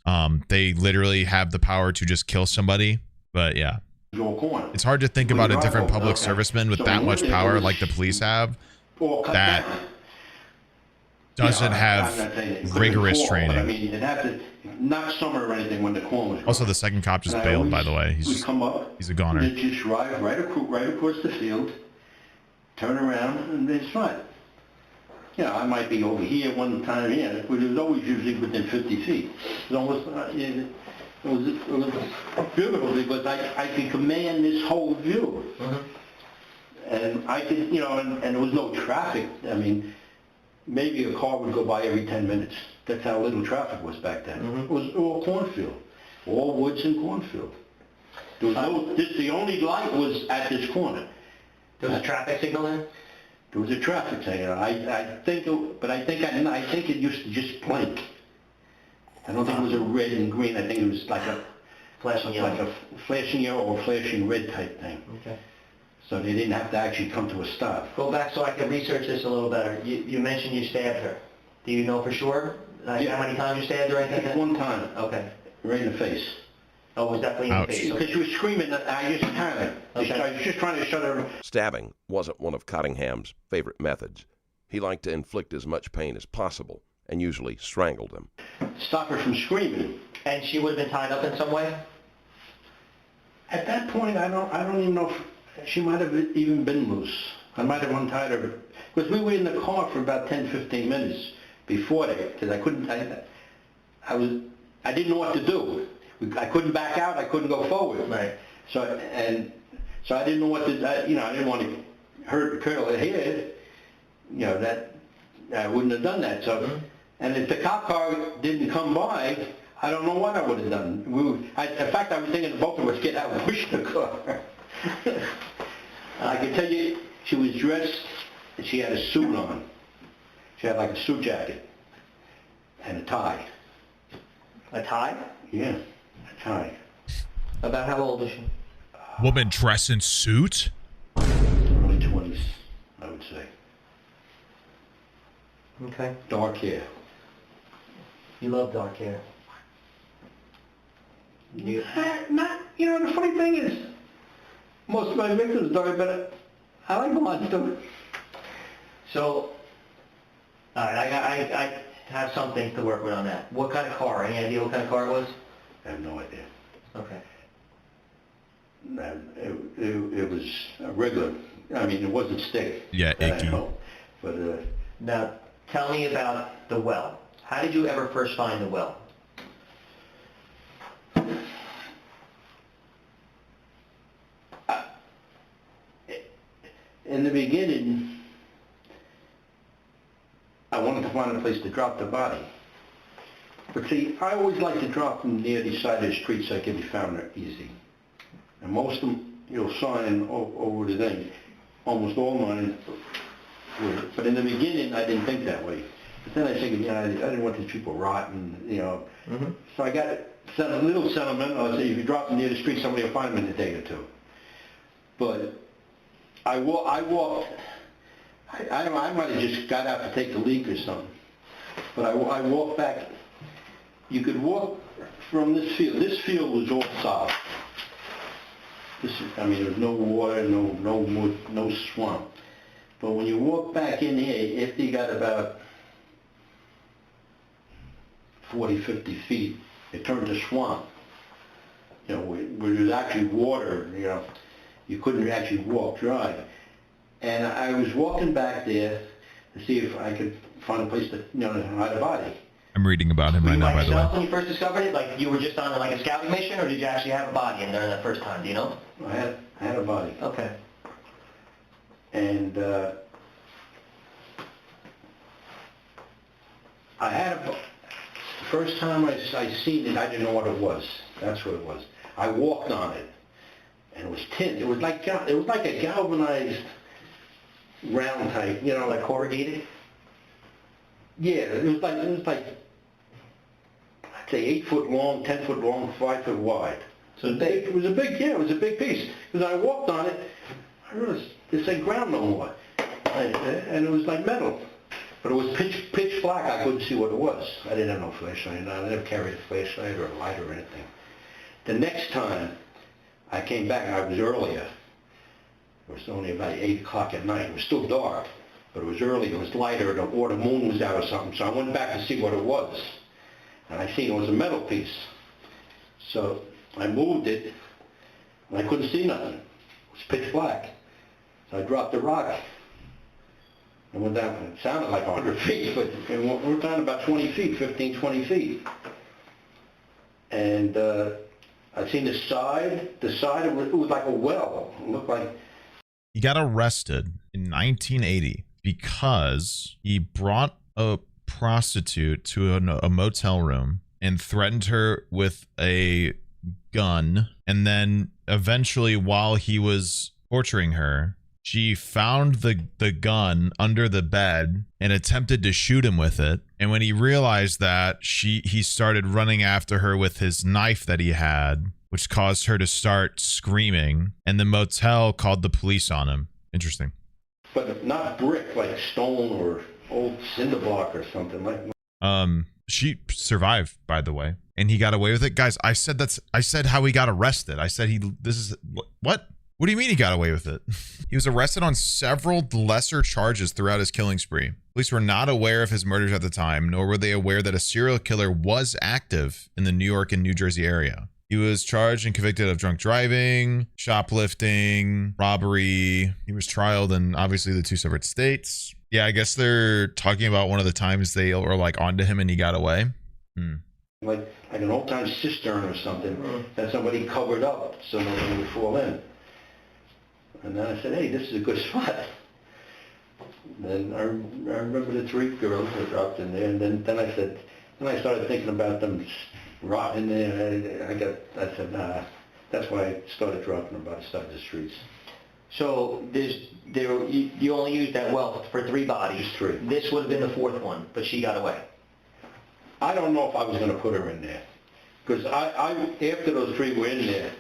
[SPEAKER 1] they literally have the power to just kill somebody. But yeah, it's hard to think about a different public serviceman with that much power like the police have that doesn't have rigorous training.
[SPEAKER 3] I mean, it had to not summer or anything when the corn was.
[SPEAKER 1] Also, the second cop just bailed, by the way. He's a goner.
[SPEAKER 3] They just drive right across the field, turn around, and it's fine. You know, I might be over here one time here, but it was always usually within 50 feet. It was almost, it was beautiful because I could command this whole view. And I could, you know, and there was no traffic. I mean, maybe a car would go by every 10 minutes. That's how little traffic was back then. It was all cornfield, all woods and cornfield. There was no, the only light was at this corner.
[SPEAKER 2] There was a traffic signal then?
[SPEAKER 3] There was a traffic signal. I think it used to just blink. I don't think it was a red and green. I think it was like a
[SPEAKER 2] flashing yellow,
[SPEAKER 3] like a flashing yellow or flashing red type thing.
[SPEAKER 2] Okay.
[SPEAKER 3] So they didn't have to actually come to a stop.
[SPEAKER 2] Go back so I can research this a little better. You mentioned you stabbed her. Do you know for sure how many times you stabbed her? I think
[SPEAKER 3] one time.
[SPEAKER 2] Okay.
[SPEAKER 3] Right in the face.
[SPEAKER 2] Oh, it was definitely in the face.
[SPEAKER 3] Because she was screaming. I just had her. Okay. I was just trying to shut her.
[SPEAKER 5] Stabbing wasn't one of Cottingham's favorite methods. He liked to inflict as much pain as possible and usually strangled him.
[SPEAKER 3] Stop her from screaming.
[SPEAKER 2] And she would have been tied up in some way?
[SPEAKER 3] At that point, I don't even know if she might have even been loose. I might have untied her. Because we were in the car for about 10, 15 minutes before that, because I couldn't, I didn't know what to do. I couldn't back out, I couldn't go forward.
[SPEAKER 2] Right.
[SPEAKER 3] So I didn't know what to, you know, I didn't want to curl her head. You know, that, I wouldn't have done that. So, and if the cop car didn't come by, I don't know what I would have done. In fact, I was thinking both of us get out and push the car. I can tell you, she was dressed, and she had a suit on. She had like a suit jacket and a tie.
[SPEAKER 2] A tie?
[SPEAKER 3] Yeah, a tie.
[SPEAKER 2] About how old is she?
[SPEAKER 1] Woman dressed in suit?
[SPEAKER 3] Early 20s, I would say.
[SPEAKER 2] Okay.
[SPEAKER 3] Dark hair.
[SPEAKER 2] You love dark hair. You,
[SPEAKER 3] You know, the funny thing is, most of my victims don't, but I like blondes too.
[SPEAKER 2] so, alright, I have something to work with on that. What kind of car? Any idea what kind of car it was?
[SPEAKER 3] I have no idea.
[SPEAKER 2] Okay.
[SPEAKER 3] It was a regular, I mean, it wasn't stick.
[SPEAKER 1] Yeah,
[SPEAKER 3] that I
[SPEAKER 1] icky.
[SPEAKER 3] know. But,
[SPEAKER 2] Now, tell me about the well. How did you ever first find the well?
[SPEAKER 3] in the beginning, I wanted to find a place to drop the body. But see, I always like to drop them near the side of the street so I can be found easy. And most of them, you'll sign over the thing. Almost all mine were. But in the beginning, I didn't think that way. But then I figured, I didn't want these people rotting,
[SPEAKER 2] Mm-hmm.
[SPEAKER 3] So I got a little sentimental. I said, if you drop them near the street, somebody will find them in a day or two. But I walked, I might have just got out to take a leak or something. But I walked back. You could walk from this field. This field was all solid. There was no water, no wood, no swamp. But when you walk back in here, after you got about 40, 50 feet, it turned to swamp. Where there's actually water, you couldn't actually walk dry. And I was walking back there to see if I could find a place to, hide a body.
[SPEAKER 1] I'm reading about him right now, by the way.
[SPEAKER 2] When you first discovered it, like you were just on like a scouting mission, or did you actually have a body in there that first time? Do you know?
[SPEAKER 3] I had a body.
[SPEAKER 2] Okay.
[SPEAKER 3] And the first time I seen it, I didn't know what it was. That's what it was. I walked on it, and it was tin. It was like a galvanized round type,
[SPEAKER 2] Like corrugated?
[SPEAKER 3] Yeah, it was like I'd say 8 foot long, 10 foot long, 5 foot wide. So it was a big piece. Because I walked on it, I realized this ain't ground no more, and it was like metal. But it was pitch black. I couldn't see what it was. I didn't have no flashlight. I never carried a flashlight or a light or anything. The next time I came back, I was earlier. It was only about 8 o'clock at night. It was still dark, but it was early. It was lighter, or the moon was out or something. So I went back to see what it was. And I seen it was a metal piece. So I moved it, and I couldn't see nothing. It was pitch black. So I dropped the rock. I went down, it sounded like 100 feet, but we're down about 20 feet, 15, 20 feet. And I seen the side, it was like a well. It looked like...
[SPEAKER 1] He got arrested in 1980 because he brought a prostitute to a motel room and threatened her with a gun. And then eventually, while he was torturing her, she found the gun under the bed and attempted to shoot him with it. And when he realized that, he started running after her with his knife that he had, which caused her to start screaming. And the motel called the police on him. Interesting.
[SPEAKER 3] But not brick, like stone or old cinder block or something like that.
[SPEAKER 1] She survived, by the way, and he got away with it. Guys, I said how he got arrested. I said what? What do you mean he got away with it? He was arrested on several lesser charges throughout his killing spree. Police were not aware of his murders at the time, nor were they aware that a serial killer was active in the New York and New Jersey area. He was charged and convicted of drunk driving, shoplifting, robbery. He was trialed in obviously the 2 separate states. Yeah, I guess they're talking about one of the times they were like onto him and he got away.
[SPEAKER 3] Like an old-time cistern or something that somebody covered up so nobody would fall in. And then I said, hey, this is a good spot. Then I remember the 3 girls that dropped in there, and then I started thinking about them rotting there. I said, nah, that's why I started dropping them by the side of the streets.
[SPEAKER 2] So you only used that well for 3 bodies.
[SPEAKER 3] Just 3.
[SPEAKER 2] This would have been the 4th one, but she got away.
[SPEAKER 3] I don't know if I was going to put her in there. Because after those 3 were in there,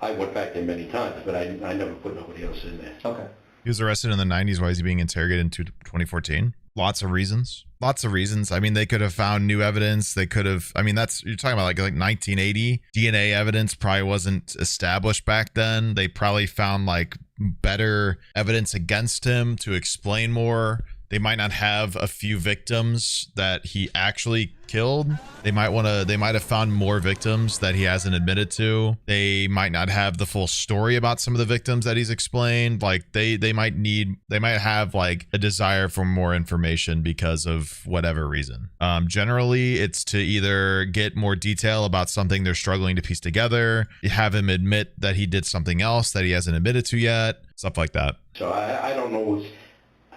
[SPEAKER 3] I went back there many times, but I never put nobody else in there.
[SPEAKER 2] Okay.
[SPEAKER 1] He was arrested in the 90s. Why is he being interrogated in 2014? Lots of reasons. Lots of reasons. I mean, they could have found new evidence. They could have, I mean, you're talking about like 1980. DNA evidence probably wasn't established back then. They probably found like better evidence against him to explain more. They might not have a few victims that he actually killed. They might have found more victims that he hasn't admitted to. They might not have the full story about some of the victims that he's explained. Like they might have like a desire for more information because of whatever reason. Generally it's to either get more detail about something they're struggling to piece together, have him admit that he did something else that he hasn't admitted to yet, stuff like that.
[SPEAKER 3] So I don't know.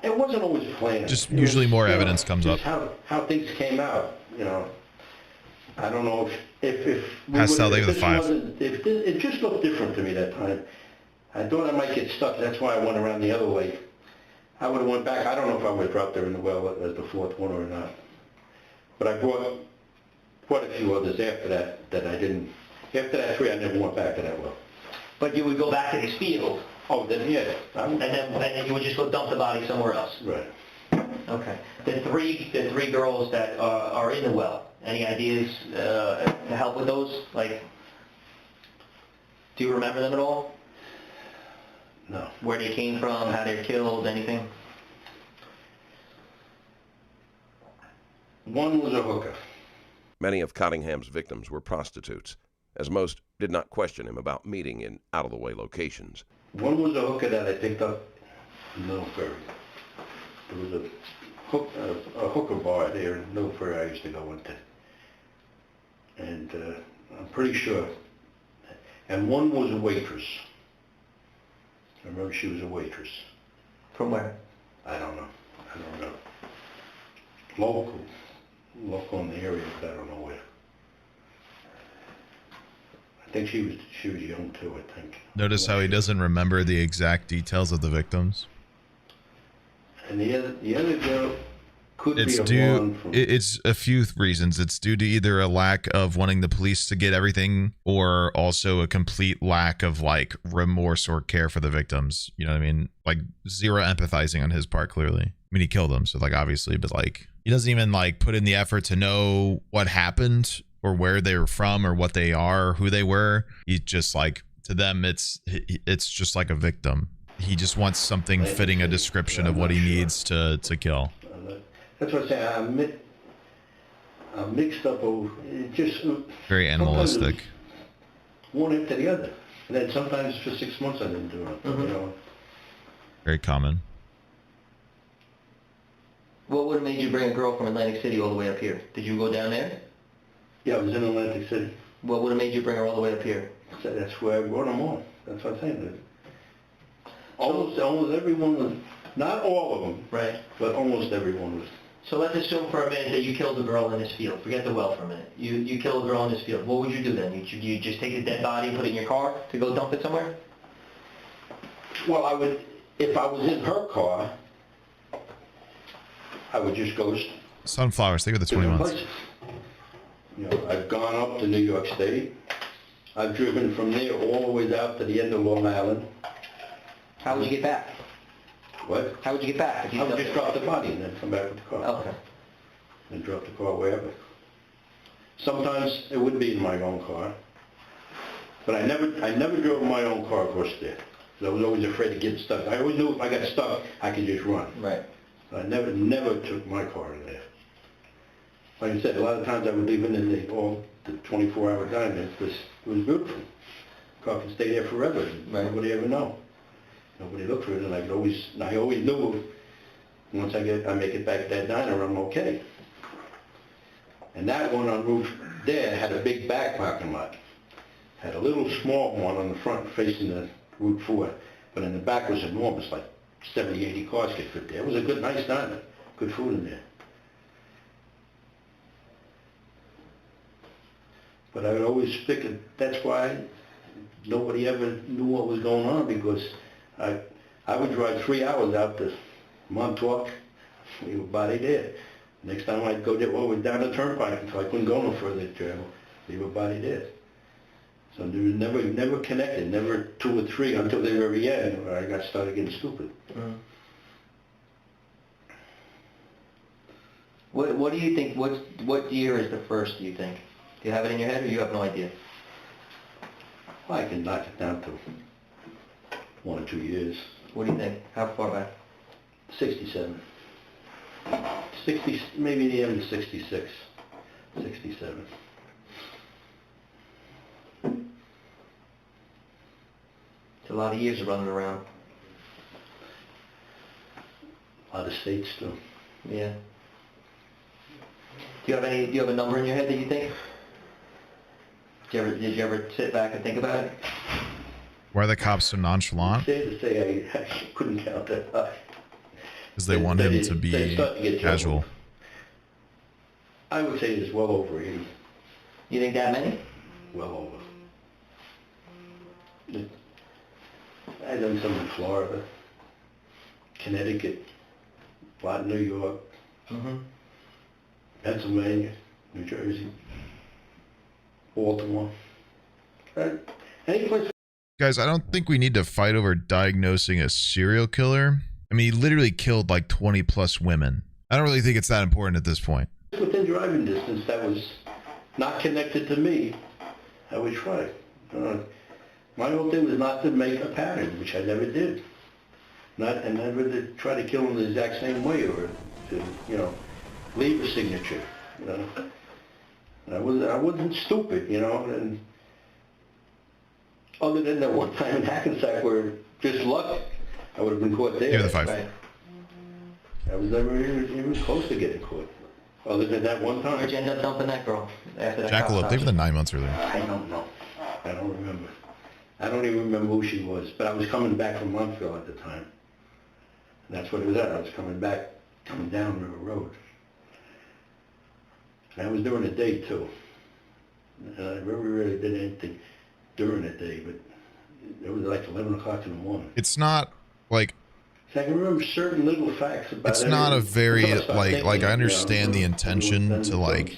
[SPEAKER 3] It wasn't always planned.
[SPEAKER 1] Just usually more evidence comes up.
[SPEAKER 3] How things came out, I don't know if
[SPEAKER 1] Past Saturday with a 5.
[SPEAKER 3] It just looked different to me that time. I thought I might get stuck. That's why I went around the other way. I would have went back. I don't know if I would have dropped her in the well as the 4th one or not. But I brought quite a few others after that I didn't. After that 3, I never went back to that well.
[SPEAKER 2] But you would go back to this field.
[SPEAKER 3] Oh, then yeah.
[SPEAKER 2] And then you would just go dump the body somewhere else.
[SPEAKER 3] Right.
[SPEAKER 2] Okay. The three girls that are in the well. Any ideas to help with those? Like, do you remember them at all?
[SPEAKER 3] No.
[SPEAKER 2] Where they came from, how they were killed, anything?
[SPEAKER 3] One was a hooker.
[SPEAKER 5] Many of Cottingham's victims were prostitutes, as most did not question him about meeting in out-of-the-way locations.
[SPEAKER 3] One was a hooker that I picked up in Little Ferry. There was a hooker bar there in Little Ferry I used to go into. And I'm pretty sure. And one was a waitress. I remember she was a waitress.
[SPEAKER 2] From where?
[SPEAKER 3] I don't know. Local in the area, but I don't know where. I think she was young too, I think.
[SPEAKER 1] Notice how he doesn't remember the exact details of the victims.
[SPEAKER 3] And the other girl could be a blonde from...
[SPEAKER 1] It's a few reasons. It's due to either a lack of wanting the police to get everything, or also a complete lack of like remorse or care for the victims. You know what I mean? Like zero empathizing on his part, clearly. I mean, he killed them, so like obviously, but like he doesn't even like put in the effort to know what happened or where they were from or what they are, who they were. He's just like, to them, it's just like a victim. He just wants something fitting a description of what he needs to kill.
[SPEAKER 3] That's what I'm saying. I'm mixed up over just
[SPEAKER 1] very animalistic.
[SPEAKER 3] One after the other, and then sometimes for 6 months I didn't do it.
[SPEAKER 1] Very common.
[SPEAKER 2] What would have made you bring a girl from Atlantic City all the way up here? Did you go down there?
[SPEAKER 3] Yeah, I was in Atlantic City.
[SPEAKER 2] What would have made you bring her all the way up here?
[SPEAKER 3] So that's where I brought them all. That's what I'm saying. Almost everyone was, not all of them,
[SPEAKER 2] right?
[SPEAKER 3] But almost everyone was.
[SPEAKER 2] So let's assume for a minute that you killed a girl in this field. Forget the well for a minute. You killed a girl in this field. What would you do then? You just take the dead body and put it in your car to go dump it somewhere?
[SPEAKER 3] Well, I would, if I was in her car, I would just go...
[SPEAKER 1] Sunflowers, think of the 20 months.
[SPEAKER 3] Places. I've gone up to New York State. I've driven from there all the way out to the end of Long Island.
[SPEAKER 2] How would you get back?
[SPEAKER 3] What?
[SPEAKER 2] How would you get back?
[SPEAKER 3] I would just drop the body and then come back with the car.
[SPEAKER 2] Okay.
[SPEAKER 3] And drop the car wherever. Sometimes it would be in my own car. But I never drove my own car across there. I was always afraid of getting stuck. I always knew if I got stuck, I could just run.
[SPEAKER 2] Right.
[SPEAKER 3] I never took my car in there. Like I said, a lot of times I would leave it in the 24-hour diner because it was beautiful. Car could stay there forever. Right. Nobody ever know. Nobody looked for it, and I always knew once I make it back to that diner, I'm okay. And that one on Route there had a big back parking lot. Had a little small one on the front facing the Route 4, but in the back was enormous, like 70, 80 cars could fit there. It was a good, nice diner. Good food in there. But I would always figure that's why nobody ever knew what was going on, because I would drive 3 hours out to Montauk, leave a body there. Next time I'd go there, well, down the turnpike until I couldn't go no further to jail, leave a body there. So there was never connected, never 2 or 3 until the very end where I got started getting stupid.
[SPEAKER 2] What do you think, what year is the first, do you think? Do you have it in your head, or you have no idea?
[SPEAKER 3] Well, I can knock it down to 1 or 2 years.
[SPEAKER 2] What do you think? How far back?
[SPEAKER 3] 67. 60, maybe the end of 66. 67.
[SPEAKER 2] It's a lot of years of running around.
[SPEAKER 3] A lot of states too.
[SPEAKER 2] Yeah. Do you have a number in your head that you think? Did you ever sit back and think about it?
[SPEAKER 1] Why are the cops so nonchalant?
[SPEAKER 3] Safe to say I couldn't count that high.
[SPEAKER 1] Because they want him to be casual.
[SPEAKER 3] I would say it's well over 80.
[SPEAKER 2] You think that many?
[SPEAKER 3] Well over. I've done some in Florida, Connecticut, a lot in New York, Pennsylvania, New Jersey, Baltimore. Any place.
[SPEAKER 1] Guys, I don't think we need to fight over diagnosing a serial killer. I mean, he literally killed like 20 plus women. I don't really think it's that important at this point.
[SPEAKER 3] Within driving distance that was not connected to me, I would try. My whole thing was not to make a pattern, which I never did. And never to try to kill him the exact same way, or to, leave a signature, I wasn't stupid, and other than that one time in Hackensack where just luck, I would have been caught there.
[SPEAKER 1] Give the 5.
[SPEAKER 2] Right.
[SPEAKER 3] I was never even close to getting caught, other than that one time.
[SPEAKER 2] Where'd you end up dumping that girl after that?
[SPEAKER 1] Jackalope, they were the 9 months earlier.
[SPEAKER 3] I don't know. I don't remember. I don't even remember who she was, but I was coming back from Montreal at the time. And that's what it was at. I was coming down River Road. And I was during the day too. And I very rarely did anything during the day, but it was like 11 o'clock in the morning.
[SPEAKER 1] It's not like...
[SPEAKER 3] So I can remember certain little facts about
[SPEAKER 1] it's not a very, like I understand the intention to like,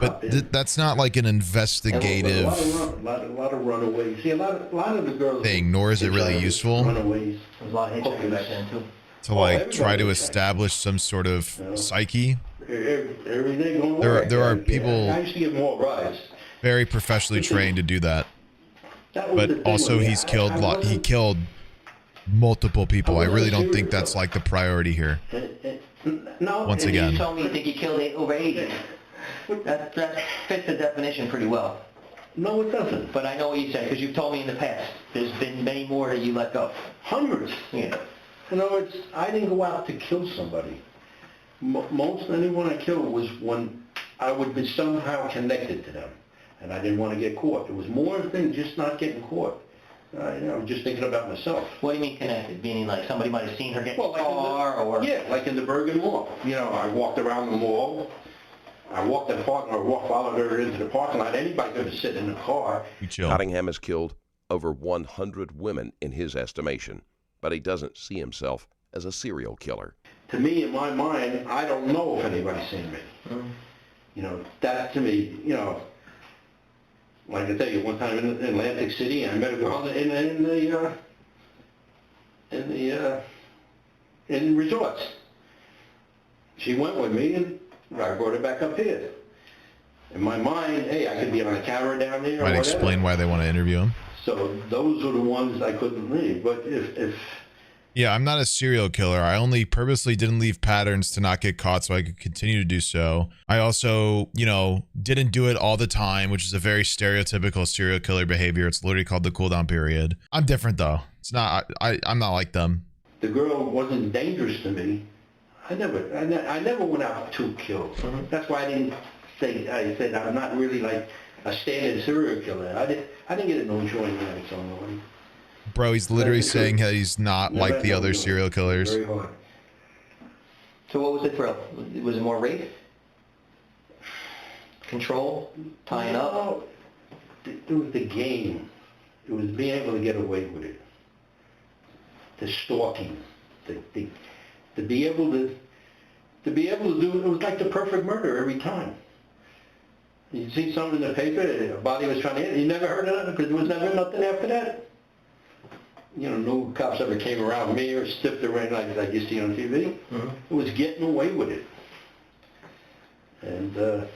[SPEAKER 1] but that's not like an investigative
[SPEAKER 3] a lot of runaways. See, a lot of the girls
[SPEAKER 1] thing, nor is it really useful
[SPEAKER 3] runaways.
[SPEAKER 2] There was a lot of hitchhikers back then too.
[SPEAKER 1] To like try to establish some sort of psyche.
[SPEAKER 3] Every day going away.
[SPEAKER 1] There are people
[SPEAKER 3] I used to get more rides.
[SPEAKER 1] very professionally trained to do that. But also he killed multiple people. I really don't think that's like the priority here.
[SPEAKER 3] No.
[SPEAKER 1] Once again.
[SPEAKER 2] You told me you think he killed over 80. That fits the definition pretty well.
[SPEAKER 3] No, it doesn't.
[SPEAKER 2] But I know what you said, because you've told me in the past. There's been many more that you let go.
[SPEAKER 3] Hundreds.
[SPEAKER 2] Yeah.
[SPEAKER 3] I didn't go out to kill somebody. Most anyone I killed was when I would be somehow connected to them, and I didn't want to get caught. It was more than just not getting caught. I was just thinking about myself.
[SPEAKER 2] What do you mean connected? Meaning like somebody might have seen her get in a
[SPEAKER 3] like
[SPEAKER 2] car, or...
[SPEAKER 3] Yeah, like in the Bergen Mall. I walked around the mall. I walked the parking, or followed her into the parking lot. Anybody could have sit in the car.
[SPEAKER 5] Cottingham has killed over 100 women in his estimation, but he doesn't see himself as a serial killer.
[SPEAKER 3] To me, in my mind, I don't know if anybody's seen me. That to me, like I tell you, one time in Atlantic City, I met a girl in resorts. She went with me, and I brought her back up here. In my mind, hey, I could be on a camera down there.
[SPEAKER 1] Might explain why they want to interview him.
[SPEAKER 3] So those are the ones I couldn't leave. But if
[SPEAKER 1] yeah, I'm not a serial killer. I only purposely didn't leave patterns to not get caught so I could continue to do so. I also, didn't do it all the time, which is a very stereotypical serial killer behavior. It's literally called the cooldown period. I'm different though. It's not, I'm not like them.
[SPEAKER 3] The girl wasn't dangerous to me. I never went out to kill. That's why I said I'm not really like a standard serial killer. I didn't get no enjoyment out of someone.
[SPEAKER 1] Bro, he's literally saying that he's not like the other serial killers.
[SPEAKER 3] Very hard.
[SPEAKER 2] So what was the thrill? Was it more rape? Control? Tying up?
[SPEAKER 3] It was the game. It was being able to get away with it. the stalking, to be able to do it was like the perfect murder every time. You see something in the paper, a body was trying to hit, you never heard of it because there was never nothing after that. You know, no cops ever came around me or sniffed around like you see on TV. Mm-hmm. It was getting away with it. And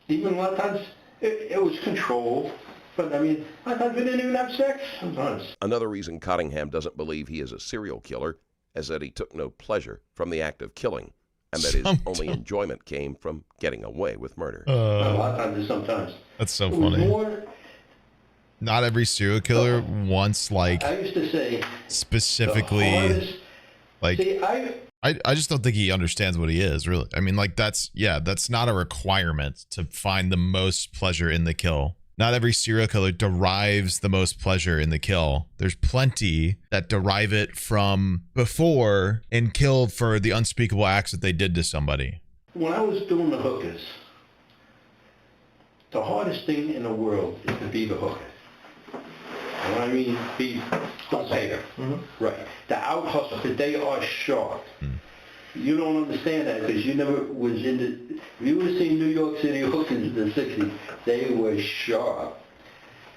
[SPEAKER 3] even a lot of times, it was control. But I mean, a lot of times we didn't even have sex sometimes.
[SPEAKER 5] Another reason Cottingham doesn't believe he is a serial killer is that he took no pleasure from the act of killing, and that his only enjoyment came from getting away with murder.
[SPEAKER 3] A lot of times, sometimes.
[SPEAKER 1] That's so funny. Not every serial killer wants, like,
[SPEAKER 3] I used to say,
[SPEAKER 1] specifically, like, see, I just don't think he understands what he is, really. I mean, like, that's not a requirement to find the most pleasure in the kill. Not every serial killer derives the most pleasure in the kill. There's plenty that derive it from before and killed for the unspeakable acts that they did to somebody.
[SPEAKER 3] When I was doing the hookers, the hardest thing in the world is to be the hooker. And I mean, be the payer. Mm-hmm. Right. The out hustlers, they are sharp. You don't understand that because you never was in the... If you would have seen New York City hookers in the 60s, they were sharp.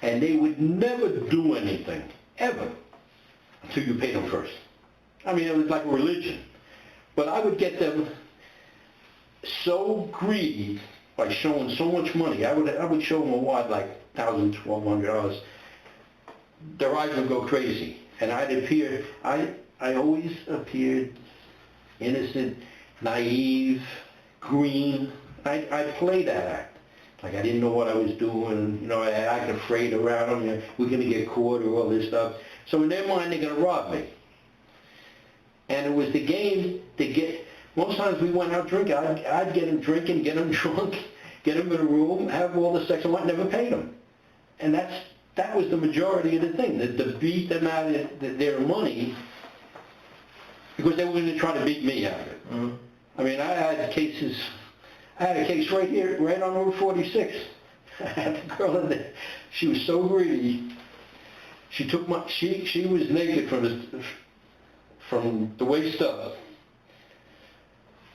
[SPEAKER 3] And they would never do anything, ever, until you paid them first. I mean, it was like a religion. But I would get them so greedy by showing so much money. I would show them a wad like $1,000, $1,200. Their eyes would go crazy. And I always appeared innocent, naive, green. I played that act. Like I didn't know what I was doing, you know, I acted afraid around them, you know, we're going to get caught or all this stuff. So in their mind, they're going to rob me. And it was the game to get, most times we went out drinking, I'd get them drinking, get them drunk, get them in a room, have all the sex, and I never paid them. And that was the majority of the thing, to beat them out of their money, because they were going to try to beat me out of it. Mm-hmm. I mean, I had a case right here, right on Route 46. I had the girl in there. She was so greedy. She took she was naked from the waist up.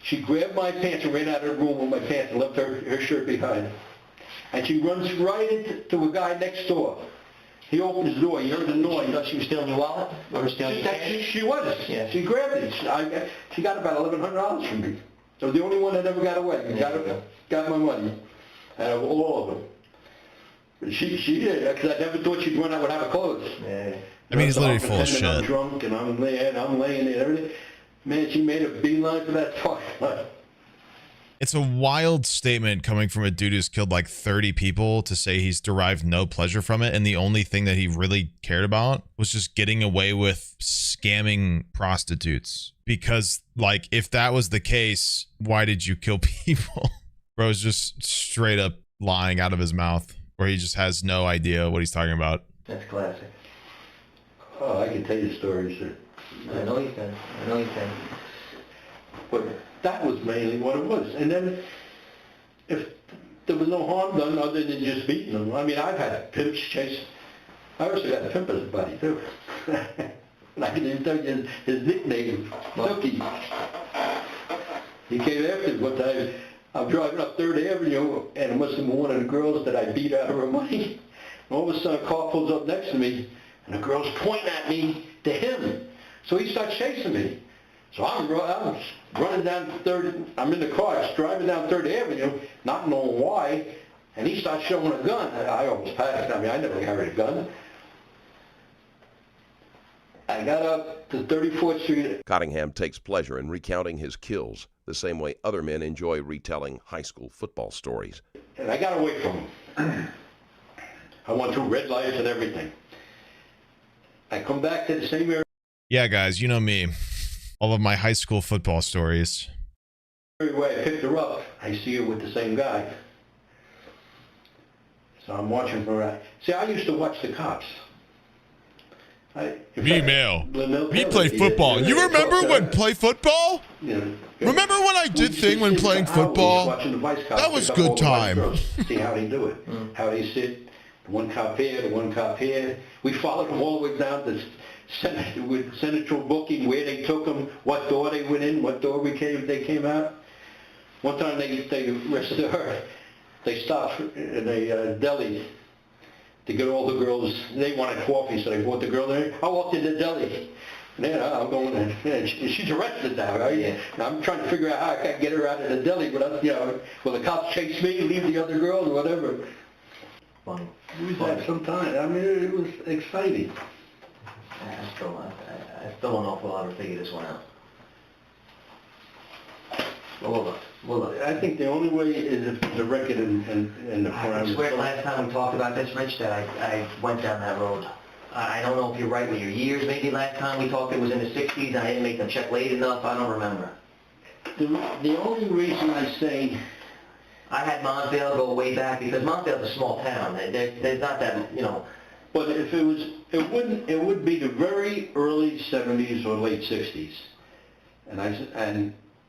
[SPEAKER 3] She grabbed my pants and ran out of the room with my pants and left her shirt behind. And she runs right into a guy next door. He opens the door, he heard the noise.
[SPEAKER 2] You thought she was stealing your wallet? Or stealing your cash?
[SPEAKER 3] She was. Yeah. She grabbed it. She got about $1,100 from me. So the only one that ever got away. Got my money. Out of all of them. But she did, because I never thought she'd run out without her clothes.
[SPEAKER 1] Yeah. I mean, he's literally full of shit.
[SPEAKER 3] I'm drunk and I'm laying there and everything. Man, she made a beeline for that fuck.
[SPEAKER 1] It's a wild statement coming from a dude who's killed like 30 people to say he's derived no pleasure from it. And the only thing that he really cared about was just getting away with scamming prostitutes. Because, like, if that was the case, why did you kill people? Bro's just straight up lying out of his mouth, where he just has no idea what he's talking about.
[SPEAKER 2] That's classic.
[SPEAKER 3] Oh, I can tell you stories.
[SPEAKER 2] I know you can.
[SPEAKER 3] But that was mainly what it was. And then, if there was no harm done other than just beating them. I mean, I've had pimps chase. I also got a pimp as a buddy, too. And I can even tell you his nickname, Snooky. He came after me one time. I'm driving up 3rd Avenue, and it must have been one of the girls that I beat out of her money. And all of a sudden, a car pulls up next to me, and the girl's pointing at me to him. So he starts chasing me. So I'm running down 3rd, I'm in the car, driving down 3rd Avenue, not knowing why, and he starts showing a gun. I almost panicked. I mean, I never carried a gun. I got up to 34th Street.
[SPEAKER 5] Cottingham takes pleasure in recounting his kills the same way other men enjoy retelling high school football stories.
[SPEAKER 3] And I got away from him. I went through red lights and everything. I come back to the same area.
[SPEAKER 1] Yeah, guys, you know me. All of my high school football stories.
[SPEAKER 3] Everywhere I picked her up, I see her with the same guy. So I'm watching for her. See, I used to watch the cops.
[SPEAKER 1] Me play football. You remember when play football? Remember when I did thing when playing football? That was good time.
[SPEAKER 3] See how they do it, how they sit, One cop here, one cop here. We followed them all the way down to with central booking, where they took them, what door they went in, what door they came out. One time they arrested her. They stopped in a deli to get all the girls. They wanted coffee, so they brought the girl there. I walked in the deli. Yeah, I'm going in. Yeah, she's arrested now, right? Yeah. I'm trying to figure out how I can get her out of the deli without, will the cops chase me, leave the other girls, or whatever.
[SPEAKER 2] Funny.
[SPEAKER 3] We had some time. I mean, it was exciting.
[SPEAKER 2] I still don't know if we'll ever figure this one out. But we'll look.
[SPEAKER 3] I think the only way is if there's a record in the crime.
[SPEAKER 2] I swear last time we talked about this, Rich, that I went down that road. I don't know if you're right with your years. Maybe last time we talked it was in the 60s. I didn't make them check late enough. I don't remember.
[SPEAKER 3] The only reason I say...
[SPEAKER 2] I had Montvale go way back because Montvale's a small town. There's not that,
[SPEAKER 3] But if it was, it would be the very early 70s or late 60s. And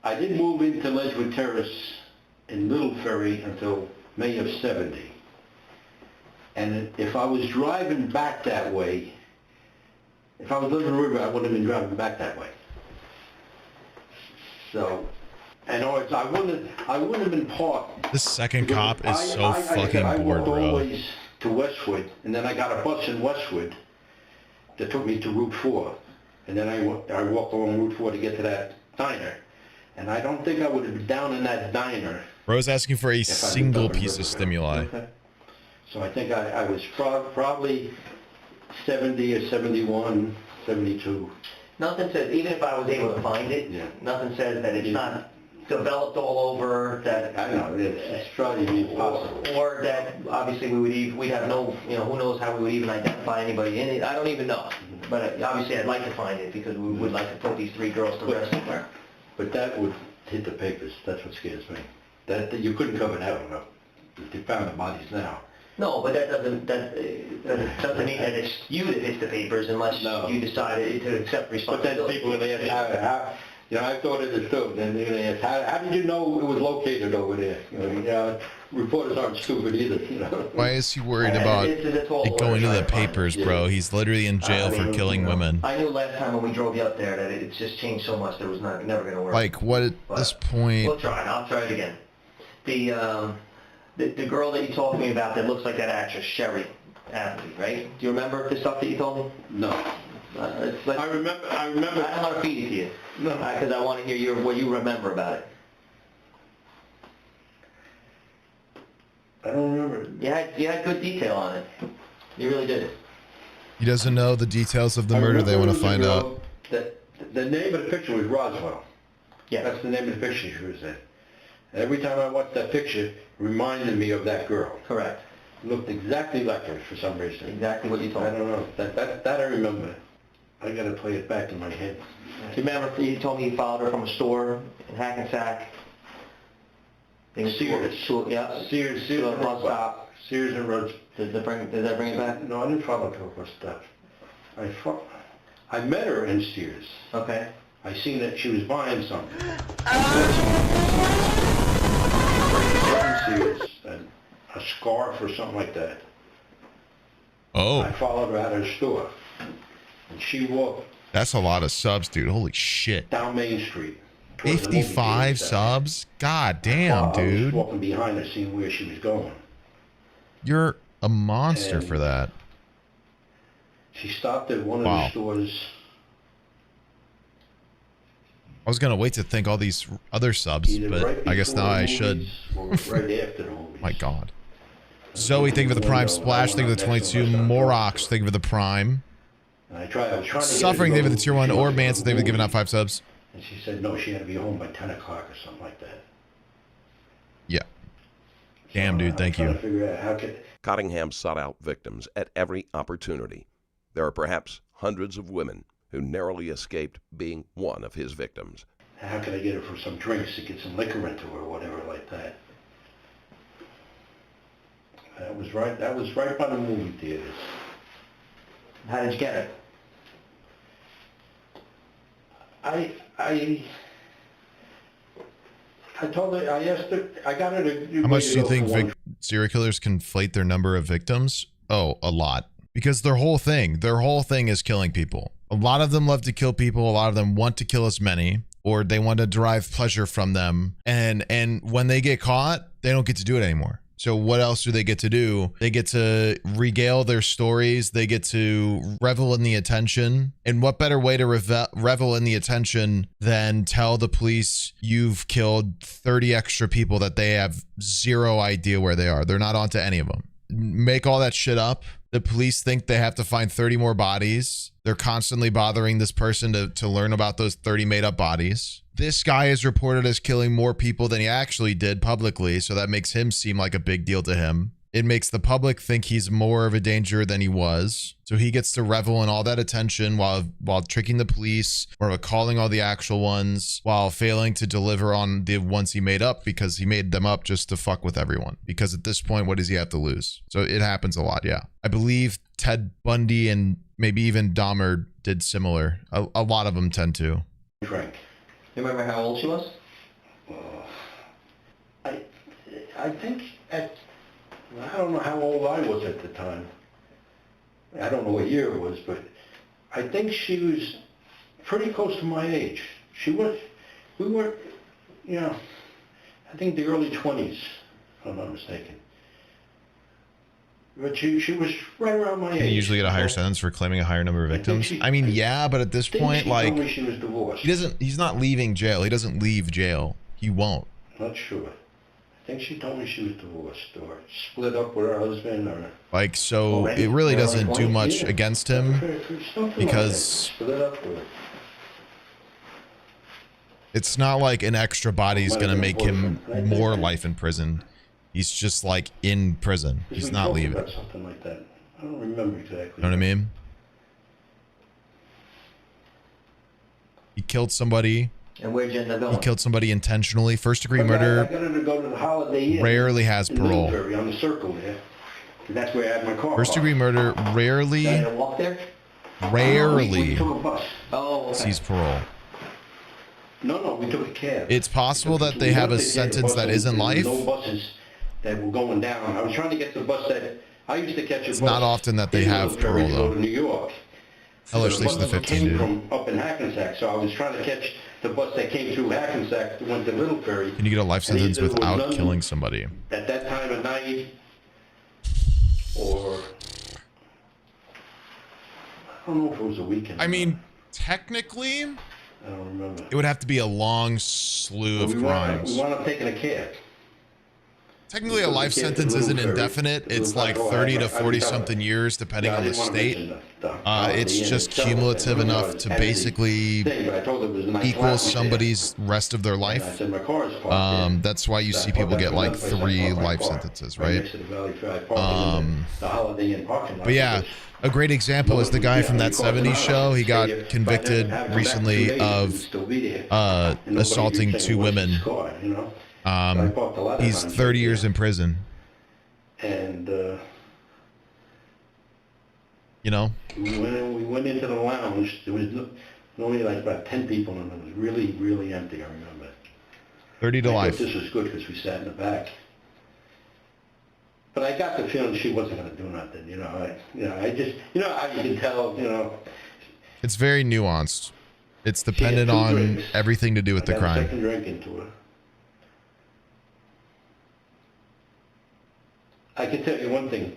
[SPEAKER 3] I didn't move into Ledgewood Terrace in Little Ferry until May of 70. And if I was driving back that way, if I was living in the river, I wouldn't have been driving back that way. So, and I wouldn't have been parked.
[SPEAKER 1] This second cop is so fucking bored,
[SPEAKER 3] I walked all the
[SPEAKER 1] bro.
[SPEAKER 3] ways to Westwood, and then I got a bus in Westwood that took me to Route 4. And then I walked along Route 4 to get to that diner. And I don't think I would have been down in that diner.
[SPEAKER 1] Bro's asking for a single piece of stimuli.
[SPEAKER 3] Okay. So I think I was probably 70 or 71, 72.
[SPEAKER 2] Nothing says, even if I was able to find it, nothing says that it's not developed all over, that...
[SPEAKER 3] I know, it's probably impossible.
[SPEAKER 2] Or that, obviously, we'd have no, who knows how we would even identify anybody in it. I don't even know. But obviously, I'd like to find it, because we would like to put these 3 girls to rest somewhere.
[SPEAKER 3] But that would hit the papers. That's what scares me. That you couldn't cover that one up. They found the bodies now.
[SPEAKER 2] No, but that doesn't mean that it's you that hits the papers unless you decide to accept responsibility.
[SPEAKER 3] But then people would ask, how I thought it was too. Then they ask, how did you know it was located over there? Reporters aren't stupid either.
[SPEAKER 1] Why is he worried about it going to the papers, bro? He's literally in jail for killing women.
[SPEAKER 2] I knew last time when we drove you up there that it's just changed so much that it was never going to work.
[SPEAKER 1] Like, what at this point?
[SPEAKER 2] We'll try it. I'll try it again. The girl that you told me about that looks like that actress, Sherry Athlete, right? Do you remember the stuff that you told me?
[SPEAKER 3] No. I remember.
[SPEAKER 2] I don't want to feed it to you. No. Because I want to hear what you remember about it.
[SPEAKER 3] I don't remember.
[SPEAKER 2] You had good detail on it. You really did.
[SPEAKER 1] He doesn't know the details of the murder they want to find out.
[SPEAKER 3] The name of the picture was Roswell.
[SPEAKER 2] Yeah.
[SPEAKER 3] That's the name of the picture she was in. Every time I watched that picture, it reminded me of that girl.
[SPEAKER 2] Correct.
[SPEAKER 3] Looked exactly like her for some reason.
[SPEAKER 2] Exactly what you told me.
[SPEAKER 3] I don't know. That I remember. I got to play it back in my head.
[SPEAKER 2] Do you remember you told me you followed her from a store in Hackensack?
[SPEAKER 3] Sears.
[SPEAKER 2] Yeah.
[SPEAKER 3] Sears and
[SPEAKER 2] bus stop.
[SPEAKER 3] Sears and Rhodes.
[SPEAKER 2] Did that bring it back?
[SPEAKER 3] No, I didn't follow her to a bus stop. I met her in Sears.
[SPEAKER 2] Okay.
[SPEAKER 3] I seen that she was buying something. Sears, a scarf or something like that.
[SPEAKER 1] Oh.
[SPEAKER 3] I followed her out of the store. And she walked...
[SPEAKER 1] That's a lot of subs, dude. Holy shit.
[SPEAKER 3] Down Main Street.
[SPEAKER 1] 55 subs? God damn, dude.
[SPEAKER 3] I was walking behind her, seeing where she was going.
[SPEAKER 1] You're a monster for that.
[SPEAKER 3] She stopped at one of the stores.
[SPEAKER 1] I was going to wait to thank all these other subs, but I guess now I should.
[SPEAKER 3] Right after the movies.
[SPEAKER 1] My God. Zoe, thank you for the Prime. Splash, thank you for the 22. Morox, thank you for the Prime.
[SPEAKER 3] I was trying to
[SPEAKER 1] Suffering, thank you for the Tier 1. Or Manson, thank you for giving out 5 subs.
[SPEAKER 3] And she said, no, she had to be home by 10 o'clock or something like that.
[SPEAKER 1] Yeah. Damn, dude, thank you.
[SPEAKER 3] Figure out how could...
[SPEAKER 5] Cottingham sought out victims at every opportunity. There are perhaps hundreds of women who narrowly escaped being one of his victims.
[SPEAKER 3] How can I get her for some drinks to get some liquor into her or whatever like that? That was right by the movie theaters.
[SPEAKER 2] How did you get it?
[SPEAKER 3] I told her, I asked her, I got her to...
[SPEAKER 1] How much do you think serial killers conflate their number of victims? Oh, a lot. Because their whole thing is killing people. A lot of them love to kill people. A lot of them want to kill as many, or they want to derive pleasure from them. And when they get caught, they don't get to do it anymore. So what else do they get to do? They get to regale their stories. They get to revel in the attention. And what better way to revel in the attention than tell the police you've killed 30 extra people that they have zero idea where they are. They're not onto any of them. Make all that shit up. The police think they have to find 30 more bodies. They're constantly bothering this person to learn about those 30 made up bodies. This guy is reported as killing more people than he actually did publicly, so that makes him seem like a big deal to him. It makes the public think he's more of a danger than he was. So he gets to revel in all that attention while tricking the police or calling all the actual ones, while failing to deliver on the ones he made up, because he made them up just to fuck with everyone. Because at this point, what does he have to lose? So it happens a lot, yeah. I believe Ted Bundy and maybe even Dahmer did similar. A lot of them tend to.
[SPEAKER 3] Frank.
[SPEAKER 2] You remember how old she was?
[SPEAKER 3] I think I don't know how old I was at the time. I don't know what year it was, but I think she was pretty close to my age. We were, you know, I think the early 20s, if I'm not mistaken. But she was right around my age.
[SPEAKER 1] Can you usually get a higher sentence for claiming a higher number of victims? I mean, yeah, but at this point, like,
[SPEAKER 3] told me she was divorced.
[SPEAKER 1] he's not leaving jail. He doesn't leave jail. He won't.
[SPEAKER 3] Not sure. I think she told me she was divorced or split up with her husband, or
[SPEAKER 1] Like, so it really doesn't do much against him, because
[SPEAKER 3] split up or
[SPEAKER 1] it's not like an extra body is going to make him more life in prison. He's just like in prison. He's not leaving.
[SPEAKER 3] about something like that. I don't remember exactly.
[SPEAKER 1] You know what I mean? He killed somebody.
[SPEAKER 2] And where'd you end up going?
[SPEAKER 1] He killed somebody intentionally. First degree
[SPEAKER 3] I
[SPEAKER 1] murder
[SPEAKER 3] got her to go to the Holiday Inn
[SPEAKER 1] rarely has
[SPEAKER 3] in
[SPEAKER 1] parole.
[SPEAKER 3] Middlebury on the Circle there. And that's where I had my car.
[SPEAKER 1] First degree murder
[SPEAKER 2] Did
[SPEAKER 1] rarely
[SPEAKER 2] I walk there?
[SPEAKER 3] We took a bus.
[SPEAKER 2] Oh, okay.
[SPEAKER 1] sees parole.
[SPEAKER 3] No, we took a cab.
[SPEAKER 1] It's possible that they have a sentence that isn't life.
[SPEAKER 3] No buses that were going down. I was trying to get the bus that I used to catch.
[SPEAKER 1] It's not often that they have parole,
[SPEAKER 3] to
[SPEAKER 1] though.
[SPEAKER 3] go to New York.
[SPEAKER 1] Hell, at least the 15
[SPEAKER 3] came
[SPEAKER 1] dude.
[SPEAKER 3] from up in Hackensack, so I was trying to catch the bus that came through Hackensack that went to Middlebury.
[SPEAKER 1] Can you get a life
[SPEAKER 3] And
[SPEAKER 1] sentence
[SPEAKER 3] there was
[SPEAKER 1] without
[SPEAKER 3] none
[SPEAKER 1] killing somebody?
[SPEAKER 3] at that time of night, or I don't know if it was a weekend.
[SPEAKER 1] I mean, technically,
[SPEAKER 3] I don't remember.
[SPEAKER 1] it would have to be a long slew of
[SPEAKER 3] We
[SPEAKER 1] crimes.
[SPEAKER 3] wound up taking a cab.
[SPEAKER 1] Technically, a life sentence isn't indefinite. It's like 30 to 40 something years, depending on the state. It's just cumulative enough to basically equal somebody's rest of their life. That's why you see people get like 3 life sentences, right? But yeah, a great example is the guy from that 70s show. He got convicted recently of assaulting 2 women. He's 30 years in prison.
[SPEAKER 3] And
[SPEAKER 1] you know,
[SPEAKER 3] we went into the lounge. There was only like about 10 people, and it was really, really empty. I remember.
[SPEAKER 1] 30 to
[SPEAKER 3] I
[SPEAKER 1] life.
[SPEAKER 3] thought this was good because we sat in the back. But I got the feeling she wasn't going to do nothing. I just, how you can tell.
[SPEAKER 1] It's very nuanced. It's dependent on
[SPEAKER 3] drinks.
[SPEAKER 1] everything to do with the
[SPEAKER 3] I got a
[SPEAKER 1] crime.
[SPEAKER 3] second drink into her. I can tell you one thing.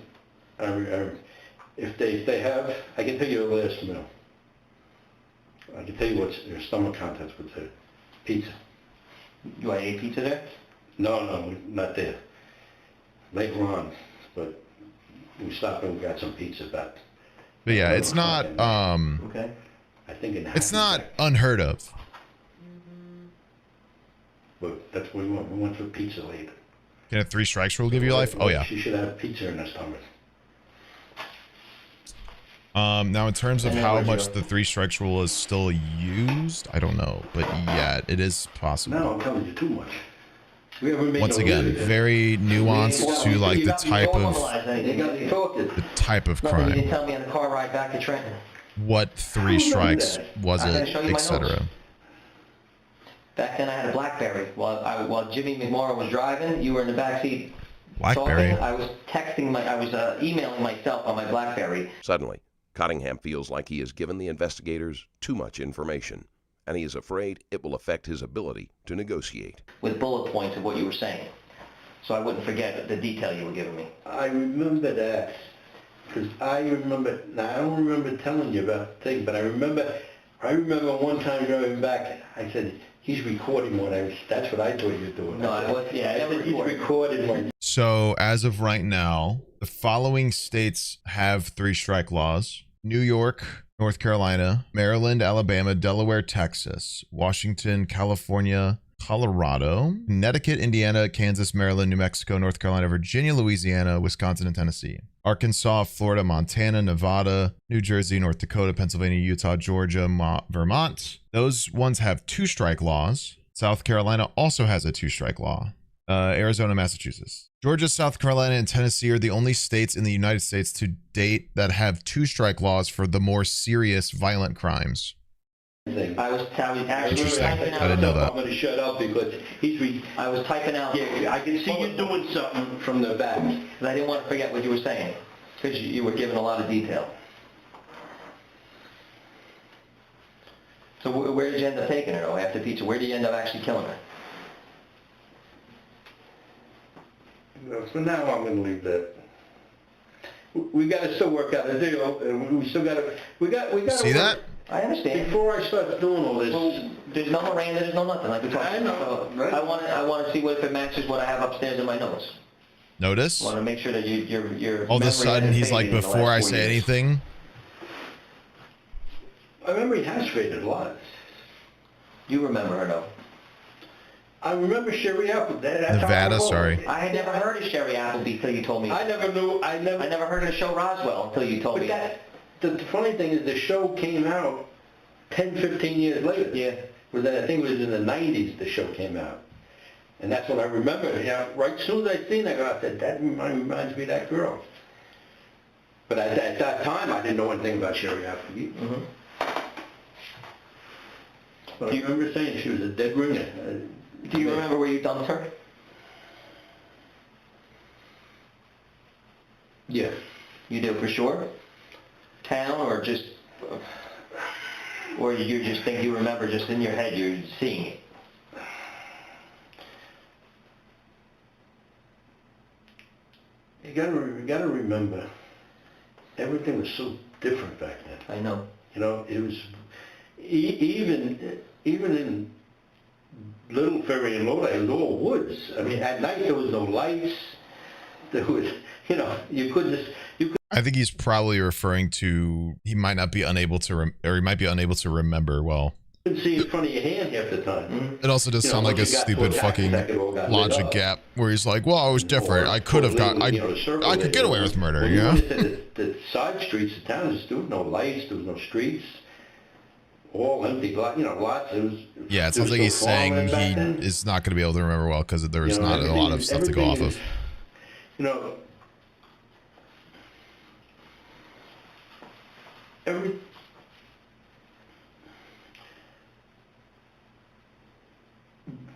[SPEAKER 3] If they have, I can tell you the last meal. I can tell you what their stomach contents would say. Pizza.
[SPEAKER 2] You ate pizza there?
[SPEAKER 3] No, not there. Later on, but we stopped and we got some pizza back.
[SPEAKER 1] But yeah, it's not
[SPEAKER 2] Okay.
[SPEAKER 3] I think
[SPEAKER 1] it's not unheard of.
[SPEAKER 3] But that's where we went. We went for pizza later.
[SPEAKER 1] Can a 3 strikes rule give you life? Oh yeah.
[SPEAKER 3] She should have pizza in her stomach.
[SPEAKER 1] Now in terms of how much the 3 strikes rule is still used, I don't know, but yeah, it is possible.
[SPEAKER 3] No, I'm telling you too much. We ever made
[SPEAKER 1] Once
[SPEAKER 3] no
[SPEAKER 1] again,
[SPEAKER 3] living.
[SPEAKER 1] very nuanced to like the type of
[SPEAKER 2] They got me talking.
[SPEAKER 1] crime.
[SPEAKER 2] Nothing you didn't tell me on the car ride back to Trenton.
[SPEAKER 1] What 3 strikes was
[SPEAKER 2] I'm gonna
[SPEAKER 1] it,
[SPEAKER 2] show you my
[SPEAKER 1] etc.
[SPEAKER 2] notes. Back then I had a BlackBerry. While Jimmy McMorrow was driving, you were in the back seat
[SPEAKER 1] BlackBerry.
[SPEAKER 2] So I was emailing myself on my BlackBerry.
[SPEAKER 5] Suddenly, Cottingham feels like he has given the investigators too much information, and he is afraid it will affect his ability to negotiate.
[SPEAKER 2] With bullet points of what you were saying, so I wouldn't forget the detail you were giving me.
[SPEAKER 3] I remember that, because I remember, now I don't remember telling you about the thing, but I remember one time driving back, I said, he's recording that's what I thought you were doing.
[SPEAKER 2] No, I was, yeah,
[SPEAKER 3] I said, he's recording my...
[SPEAKER 1] So as of right now, the following states have 3-strike laws: New York, North Carolina, Maryland, Alabama, Delaware, Texas, Washington, California, Colorado, Connecticut, Indiana, Kansas, Maryland, New Mexico, North Carolina, Virginia, Louisiana, Wisconsin, and Tennessee. Arkansas, Florida, Montana, Nevada, New Jersey, North Dakota, Pennsylvania, Utah, Georgia, Vermont. Those ones have 2-strike laws. South Carolina also has a 2-strike law. Arizona, Massachusetts. Georgia, South Carolina, and Tennessee are the only states in the United States to date that have 2-strike laws for the more serious violent crimes.
[SPEAKER 2] I was actually
[SPEAKER 1] Interesting.
[SPEAKER 2] typing out.
[SPEAKER 1] I didn't know that.
[SPEAKER 3] I'm going to shut up because
[SPEAKER 2] I was typing out.
[SPEAKER 3] Yeah, I can see you doing something from the back.
[SPEAKER 2] Because I didn't want to forget what you were saying, because you were giving a lot of detail. So where did you end up taking her, though, after pizza? Where did you end up actually killing her?
[SPEAKER 3] For now, I'm going to leave that. We got to still work out a deal. We still got to. We got.
[SPEAKER 1] See that?
[SPEAKER 2] I understand.
[SPEAKER 3] Before I start doing all this.
[SPEAKER 2] Well, there's no Miranda, there's no nothing, like we talked about.
[SPEAKER 3] I know,
[SPEAKER 2] So
[SPEAKER 3] right.
[SPEAKER 2] I want to see if it matches what I have upstairs in my notes.
[SPEAKER 1] Notice?
[SPEAKER 2] I want to make sure that your
[SPEAKER 1] All of a
[SPEAKER 2] memory
[SPEAKER 1] sudden,
[SPEAKER 2] hasn't
[SPEAKER 1] he's like,
[SPEAKER 2] faded in the
[SPEAKER 1] before
[SPEAKER 2] last
[SPEAKER 1] I
[SPEAKER 2] 4
[SPEAKER 1] say
[SPEAKER 2] years.
[SPEAKER 1] anything.
[SPEAKER 3] My memory has faded a lot.
[SPEAKER 2] You remember her, though.
[SPEAKER 3] I remember Sherry Apple. That's how I
[SPEAKER 1] Nevada,
[SPEAKER 3] recall.
[SPEAKER 1] sorry.
[SPEAKER 2] I had never heard of Sherry Appleby till you told me.
[SPEAKER 3] I never knew. I
[SPEAKER 2] never heard of the show Roswell until you told
[SPEAKER 3] But
[SPEAKER 2] me.
[SPEAKER 3] the funny thing is, the show came out 10, 15 years later.
[SPEAKER 2] Yeah.
[SPEAKER 3] I think it was in the 90s the show came out. And that's what I remember. Yeah, right as soon as I seen that girl, I said, that reminds me of that girl. But at that time, I didn't know anything about Sherry Appleby.
[SPEAKER 2] Mm-hmm.
[SPEAKER 3] But I remember saying she was a dead ringer.
[SPEAKER 2] Do you remember where you dumped her?
[SPEAKER 3] Yeah.
[SPEAKER 2] You do for sure? Town or just... Or you just think you remember just in your head you're seeing it?
[SPEAKER 3] You gotta remember, everything was so different back then.
[SPEAKER 2] I know.
[SPEAKER 3] You know, it was even in Little Ferry and Lodi, it was all woods. I mean, at night there was no lights. There was, you could.
[SPEAKER 1] I think he's probably referring to he might not be unable to or he might be unable to remember well.
[SPEAKER 3] You couldn't see in front of your hand half the time.
[SPEAKER 1] It also does sound like a
[SPEAKER 3] once you got
[SPEAKER 1] stupid
[SPEAKER 3] to a
[SPEAKER 1] fucking
[SPEAKER 3] taxi, that all got lit
[SPEAKER 1] logic
[SPEAKER 3] up.
[SPEAKER 1] gap where he's like, well, I was different. I could have got, I could get away with murder,
[SPEAKER 3] When
[SPEAKER 1] you know?
[SPEAKER 3] went into the side streets of town, there was no lights, there was no streets, all empty, lots. It was.
[SPEAKER 1] Yeah, it
[SPEAKER 3] there
[SPEAKER 1] sounds
[SPEAKER 3] was
[SPEAKER 1] like
[SPEAKER 3] no
[SPEAKER 1] he's saying
[SPEAKER 3] farming back
[SPEAKER 1] he
[SPEAKER 3] then.
[SPEAKER 1] is not going to be able to remember well because there's not a lot of stuff to go off of.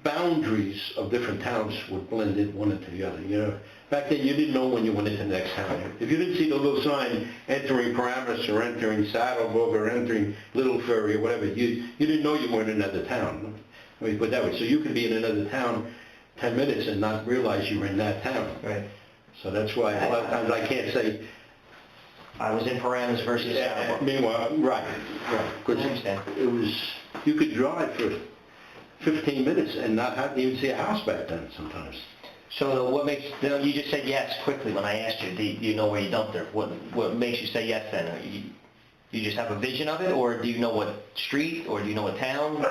[SPEAKER 3] Boundaries of different towns would blend in one into the other. Back then you didn't know when you went into the next town. If you didn't see the little sign entering Paramus or entering Saddlebrook or entering Little Ferry or whatever, you didn't know you were in another town. I mean, put it that way. So you could be in another town 10 minutes and not realize you were in that town.
[SPEAKER 2] Right.
[SPEAKER 3] So that's why a lot of times I can't say.
[SPEAKER 2] I was in Paramus versus Saddlebrook.
[SPEAKER 3] Meanwhile, right. Because
[SPEAKER 2] I understand.
[SPEAKER 3] it was, you could drive for 15 minutes and not have to even see a house back then sometimes.
[SPEAKER 2] So what makes, you just said yes quickly when I asked you, do you know where you dumped her? What makes you say yes then? You just have a vision of it, or do you know what street, or do you know what town?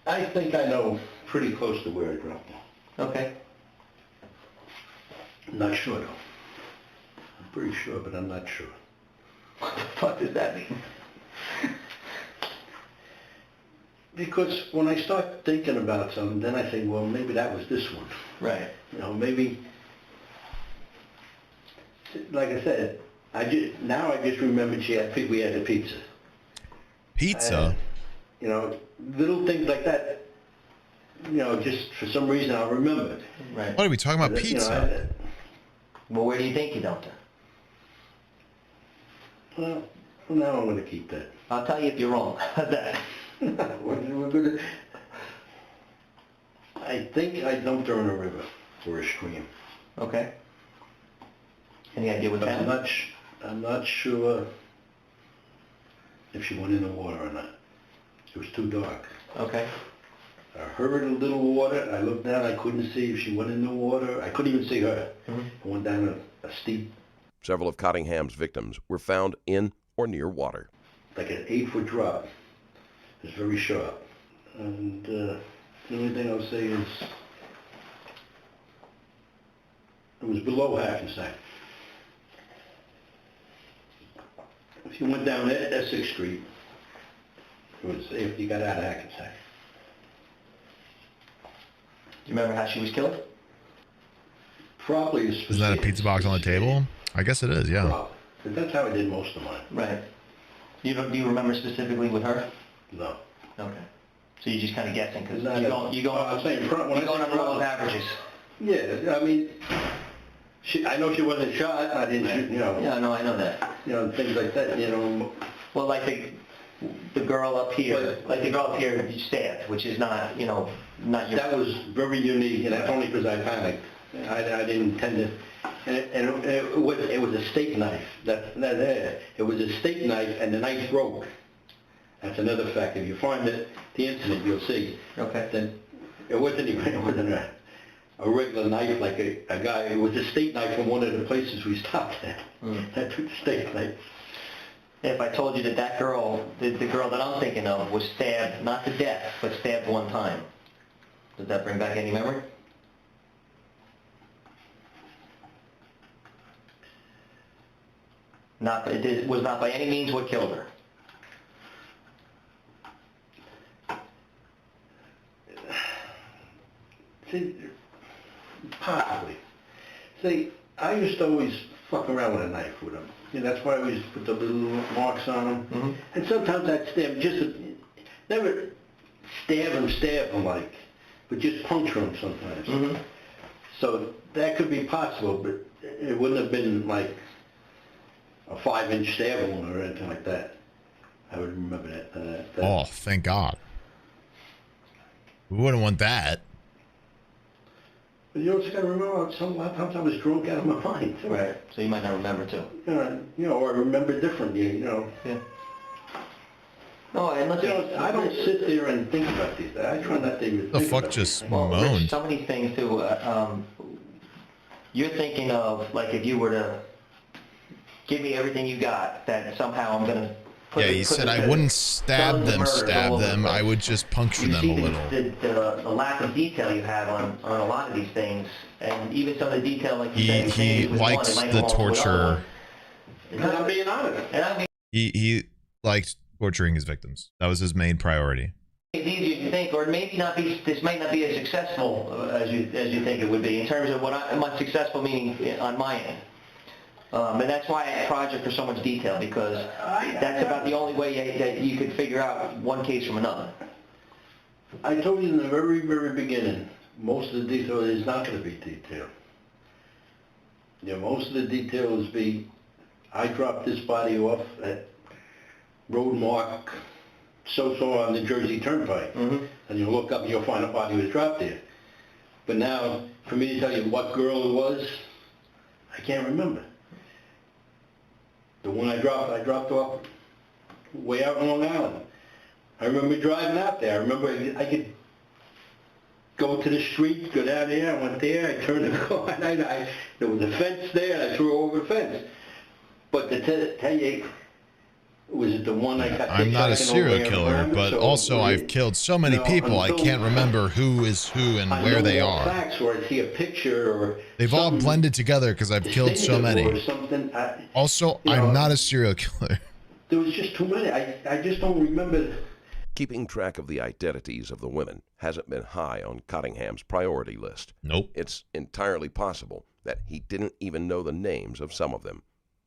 [SPEAKER 3] I think I know pretty close to where I dropped her.
[SPEAKER 2] Okay.
[SPEAKER 3] I'm not sure though. I'm pretty sure, but I'm not sure.
[SPEAKER 2] What the fuck does that mean?
[SPEAKER 3] Because when I start thinking about something, then I think, well, maybe that was this one.
[SPEAKER 2] Right.
[SPEAKER 3] Maybe, like I said, now I just remembered we had a pizza.
[SPEAKER 1] Pizza?
[SPEAKER 3] Little things like that. you know, just for some reason I'll remember it.
[SPEAKER 2] Right.
[SPEAKER 1] What are we talking about?
[SPEAKER 3] You know,
[SPEAKER 1] Pizza?
[SPEAKER 2] Well, where do you think you dumped her?
[SPEAKER 3] Well, now I'm gonna keep that.
[SPEAKER 2] I'll tell you if you're wrong. How's that?
[SPEAKER 3] We're gonna... I think I dumped her in a river or a stream.
[SPEAKER 2] Okay. Any idea what
[SPEAKER 3] But
[SPEAKER 2] that?
[SPEAKER 3] I'm not sure if she went in the water or not. It was too dark.
[SPEAKER 2] Okay.
[SPEAKER 3] I heard a little water. I looked down. I couldn't see if she went in the water. I couldn't even see her. I went down a steep,
[SPEAKER 5] Several of Cottingham's victims were found in or near water.
[SPEAKER 3] like an 8-foot drop. It was very sharp. And the only thing I'll say is it was below Hackensack. If you went down Essex Street, it was if you got out of Hackensack.
[SPEAKER 2] Do you remember how she was killed?
[SPEAKER 3] Probably
[SPEAKER 1] Isn't that a pizza box on the table? I guess it is, yeah.
[SPEAKER 3] Probably. But that's how I did most of mine.
[SPEAKER 2] Right. Do you remember specifically with her?
[SPEAKER 3] No.
[SPEAKER 2] Okay. So you're just kind of guessing because
[SPEAKER 3] No,
[SPEAKER 2] you're going
[SPEAKER 3] I'm saying front when
[SPEAKER 2] you're going on the rule of averages.
[SPEAKER 3] Yeah, I mean, I know she wasn't shot. I didn't shoot, you know.
[SPEAKER 2] Yeah, no, I know that.
[SPEAKER 3] You know, things like that, you know.
[SPEAKER 2] Well, like the girl up here, you stabbed, which is not, you know, not your...
[SPEAKER 3] That was very unique, and that's only because I panicked. I didn't intend to, and it was a steak knife. It was a steak knife, and the knife broke. That's another fact. If you find the incident, you'll see.
[SPEAKER 2] Okay.
[SPEAKER 3] Then it wasn't a regular knife like a guy. It was a steak knife from one of the places we stopped at. That took the steak knife.
[SPEAKER 2] If I told you that girl, the girl that I'm thinking of, was stabbed, not to death, but stabbed one time, does that bring back any memory? It was not by any means what killed her.
[SPEAKER 3] See, possibly. See, I used to always fuck around with a knife with them. You know, that's why I always put the little marks on them. And sometimes I'd stab never stab them like, but just puncture them sometimes. So that could be possible, but it wouldn't have been like a 5-inch stab wound or anything like that. I would remember that.
[SPEAKER 1] Oh, thank God. We wouldn't want that.
[SPEAKER 3] But you also got to remember, sometimes I was drunk out of my mind.
[SPEAKER 2] Right. So you might not remember too.
[SPEAKER 3] You know, or I remember differently, you know.
[SPEAKER 2] Yeah. No, and let's...
[SPEAKER 3] You know, I don't sit there and think about these things. I try not to even
[SPEAKER 1] The
[SPEAKER 3] think
[SPEAKER 1] fuck
[SPEAKER 3] about
[SPEAKER 1] just
[SPEAKER 3] these
[SPEAKER 2] Well, Rich,
[SPEAKER 1] moaned?
[SPEAKER 2] some of these things too, you're thinking of, like, if you were to give me everything you got, that somehow I'm going to
[SPEAKER 1] Yeah, he said I wouldn't stab them, I would just puncture them a little.
[SPEAKER 2] The lack of detail you have on a lot of these things, and even some of the detail, like you said,
[SPEAKER 1] He likes the torture.
[SPEAKER 3] And I'm being honest.
[SPEAKER 2] And I mean,
[SPEAKER 1] He liked torturing his victims. That was his main priority.
[SPEAKER 2] it's easier to think, or maybe not be. This might not be as successful as you think it would be in terms of what my successful meaning on my end. And that's why a project for so much detail, because that's about the only way that you could figure out one case from another.
[SPEAKER 3] I told you in the very, very beginning, most of the detail is not going to be detailed. You know, most of the details be, I dropped this body off at road mark so on the Jersey Turnpike. And you look up and you'll find a body was dropped there. But now, for me to tell you what girl it was, I can't remember. The one I dropped off way out in Long Island. I remember driving out there. I remember I could go to the street, go down there. I went there. I turned the car, and there was a fence there, and I threw over the fence. But to tell you, was it the one I got?
[SPEAKER 1] I'm not a serial killer, but also I've killed so many people, I can't remember who is who and where they are.
[SPEAKER 3] Facts, or I see a picture, or
[SPEAKER 1] they've all blended together because I've killed so many. Also, I'm not a serial killer.
[SPEAKER 3] There was just too many. I just don't remember.
[SPEAKER 5] Keeping track of the identities of the women hasn't been high on Cottingham's priority list.
[SPEAKER 1] Nope.
[SPEAKER 5] It's entirely possible that he didn't even know the names of some of them.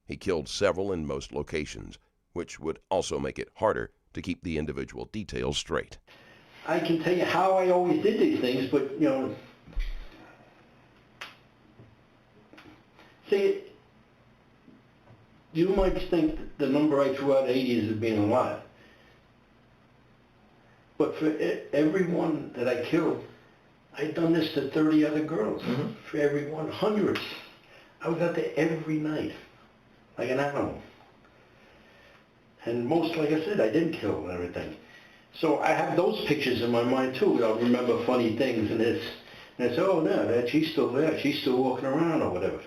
[SPEAKER 5] He killed several in most locations, which would also make it harder to keep the individual details straight.
[SPEAKER 3] I can tell you how I always did these things, but, you know, see, you might think that the number I threw out, 80, is being a lot. But for everyone that I killed, I'd done this to 30 other girls. For every one, hundreds. I was out there every night, like an animal. And most, like I said, I didn't kill and everything. So I have those pictures in my mind too. I'll remember funny things and this. And I say, oh no, that she's still there. She's still walking around or whatever.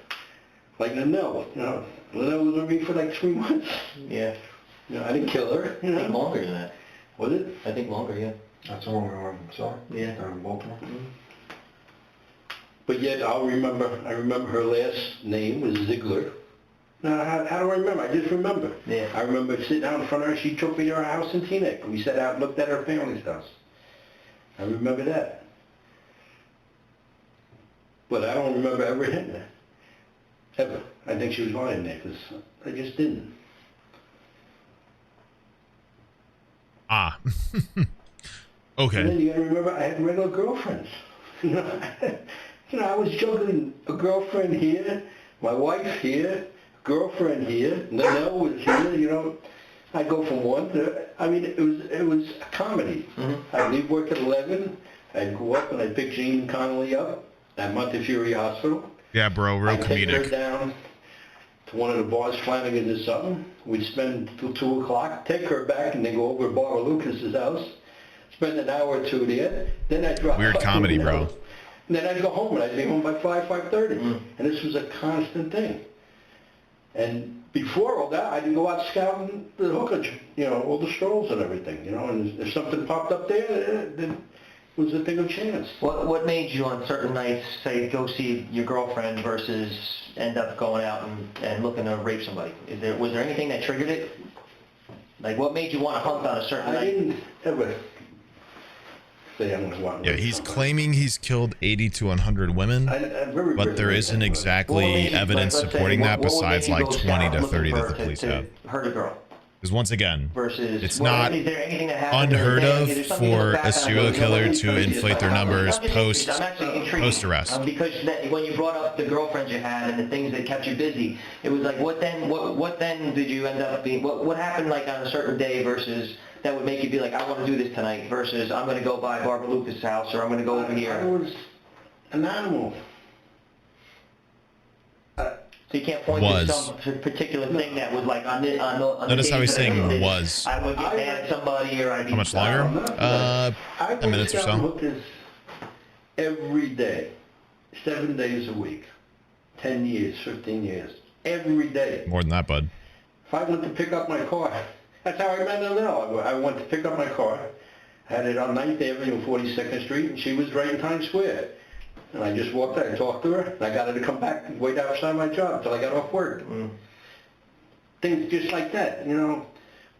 [SPEAKER 3] Like Linnell, you know. Linnell was with me for like 3 months.
[SPEAKER 2] Yeah.
[SPEAKER 3] You know, I didn't kill her. You
[SPEAKER 2] I
[SPEAKER 3] know.
[SPEAKER 2] think longer than that.
[SPEAKER 3] Was it?
[SPEAKER 2] I think longer, yeah.
[SPEAKER 6] That's the one we saw?
[SPEAKER 2] Yeah.
[SPEAKER 6] Down in Baltimore?
[SPEAKER 3] But yet I remember her last name was Ziegler. Now, how do I remember? I just remember.
[SPEAKER 2] Yeah.
[SPEAKER 3] I remember sitting out in front of her. She took me to her house in Teaneck. We sat out and looked at her family's house. I remember that. But I don't remember ever hitting her. Ever. I think she was lying there because I just didn't.
[SPEAKER 1] Ah.
[SPEAKER 3] And then
[SPEAKER 1] Okay.
[SPEAKER 3] you gotta remember, I had regular girlfriends. You know, I was juggling a girlfriend here, my wife here, girlfriend here, Linnell was here, you know. I'd go from one to, I mean, it was a comedy. I'd leave work at 11, I'd go up and I'd pick Jean Connolly up at Montefiore Hospital.
[SPEAKER 1] Yeah, bro, real
[SPEAKER 3] I'd take her
[SPEAKER 1] comedic.
[SPEAKER 3] down to one of the bars, Flanagan's or something. We'd spend till 2 o'clock, take her back and then go over to Barbara Lucas's house, spend an hour or two there, then I'd drop
[SPEAKER 1] Weird
[SPEAKER 3] up,
[SPEAKER 1] comedy,
[SPEAKER 3] you know,
[SPEAKER 1] bro.
[SPEAKER 3] And then I'd go home and I'd be home by 5:30. And this was a constant thing. And before all that, I'd go out scouting the hookage, you know, all the strolls and everything, you know, and if something popped up there, then it was a thing of chance.
[SPEAKER 2] What made you on certain nights say go see your girlfriend versus end up going out and looking to rape somebody? Was there anything that triggered it? Like what made you want to hunt on a certain
[SPEAKER 3] I
[SPEAKER 2] night?
[SPEAKER 3] didn't ever say I'm going to want to
[SPEAKER 1] Yeah,
[SPEAKER 3] rape
[SPEAKER 1] he's
[SPEAKER 3] somebody.
[SPEAKER 1] claiming he's killed 80 to 100 women,
[SPEAKER 3] I very
[SPEAKER 1] but there
[SPEAKER 3] rarely
[SPEAKER 1] isn't
[SPEAKER 3] anybody.
[SPEAKER 2] What
[SPEAKER 1] exactly
[SPEAKER 2] made you-
[SPEAKER 1] evidence
[SPEAKER 2] let's say,
[SPEAKER 1] supporting that
[SPEAKER 2] what would make
[SPEAKER 1] besides
[SPEAKER 2] you
[SPEAKER 1] like
[SPEAKER 2] go
[SPEAKER 1] 20
[SPEAKER 2] scout
[SPEAKER 1] to
[SPEAKER 2] looking
[SPEAKER 1] 30 that
[SPEAKER 2] for
[SPEAKER 1] the police
[SPEAKER 2] to
[SPEAKER 1] have.
[SPEAKER 2] hurt a girl?
[SPEAKER 1] Because once again,
[SPEAKER 2] Versus,
[SPEAKER 1] it's
[SPEAKER 2] well,
[SPEAKER 1] not
[SPEAKER 2] is there anything that happened
[SPEAKER 1] unheard
[SPEAKER 2] during the
[SPEAKER 1] of
[SPEAKER 2] day? Is there something in the
[SPEAKER 1] for a
[SPEAKER 2] background
[SPEAKER 1] serial
[SPEAKER 2] that goes,
[SPEAKER 1] killer
[SPEAKER 2] "Well,
[SPEAKER 1] to inflate their numbers
[SPEAKER 2] I'm actually intrigued.
[SPEAKER 1] post-arrest.
[SPEAKER 2] Because when you brought up the girlfriends you had and the things that kept you busy, it was like, what then did you end up being, what happened like on a certain day versus that would make you be like, I want to do this tonight versus I'm going to go by Barbara Lucas' house or I'm going to go over
[SPEAKER 3] I
[SPEAKER 2] here.
[SPEAKER 3] was an animal.
[SPEAKER 2] So you can't point
[SPEAKER 1] Was.
[SPEAKER 2] to some particular thing that was like on the
[SPEAKER 1] Notice
[SPEAKER 2] days
[SPEAKER 1] how he's
[SPEAKER 2] that I
[SPEAKER 1] saying
[SPEAKER 2] did,
[SPEAKER 1] was.
[SPEAKER 2] I would get mad at somebody or I'd be...
[SPEAKER 1] How much longer? 10 minutes or so.
[SPEAKER 3] Hookers every day, 7 days a week, 10 years, 15 years, every day.
[SPEAKER 1] More than that, bud.
[SPEAKER 3] If I went to pick up my car, that's how I met her now. I went to pick up my car, had it on 9th Avenue and 42nd Street, and she was right in Times Square. And I just walked there, I talked to her, and I got her to come back and wait outside my job until I got off work. Things just like that, you know.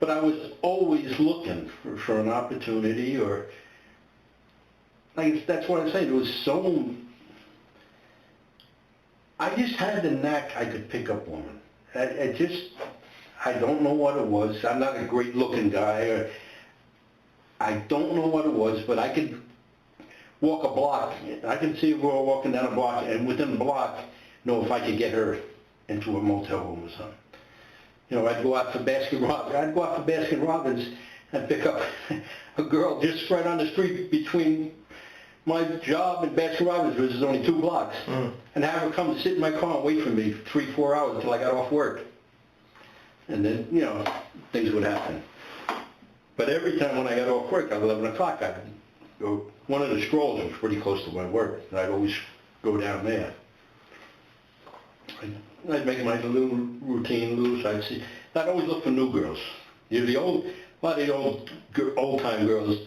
[SPEAKER 3] But I was always looking for an opportunity or... Like, that's what I say, there was so... I just had the knack I could pick up women. I don't know what it was. I'm not a great looking guy. Or I don't know what it was, but I could walk a block. I can see a girl walking down a block, and within the block, know if I could get her into a motel room or something. You know, I'd go out for Baskin Robbins and pick up a girl just right on the street between my job and Baskin Robbins, which is only 2 blocks, and have her come sit in my car and wait for me 3-4 hours until I got off work. And then, you know, things would happen. But every time when I got off work at 11 o'clock, I'd go, one of the strolls was pretty close to my work, and I'd always go down there. I'd make my little routine loose. I'd always look for new girls. You know, a lot of the old-time girls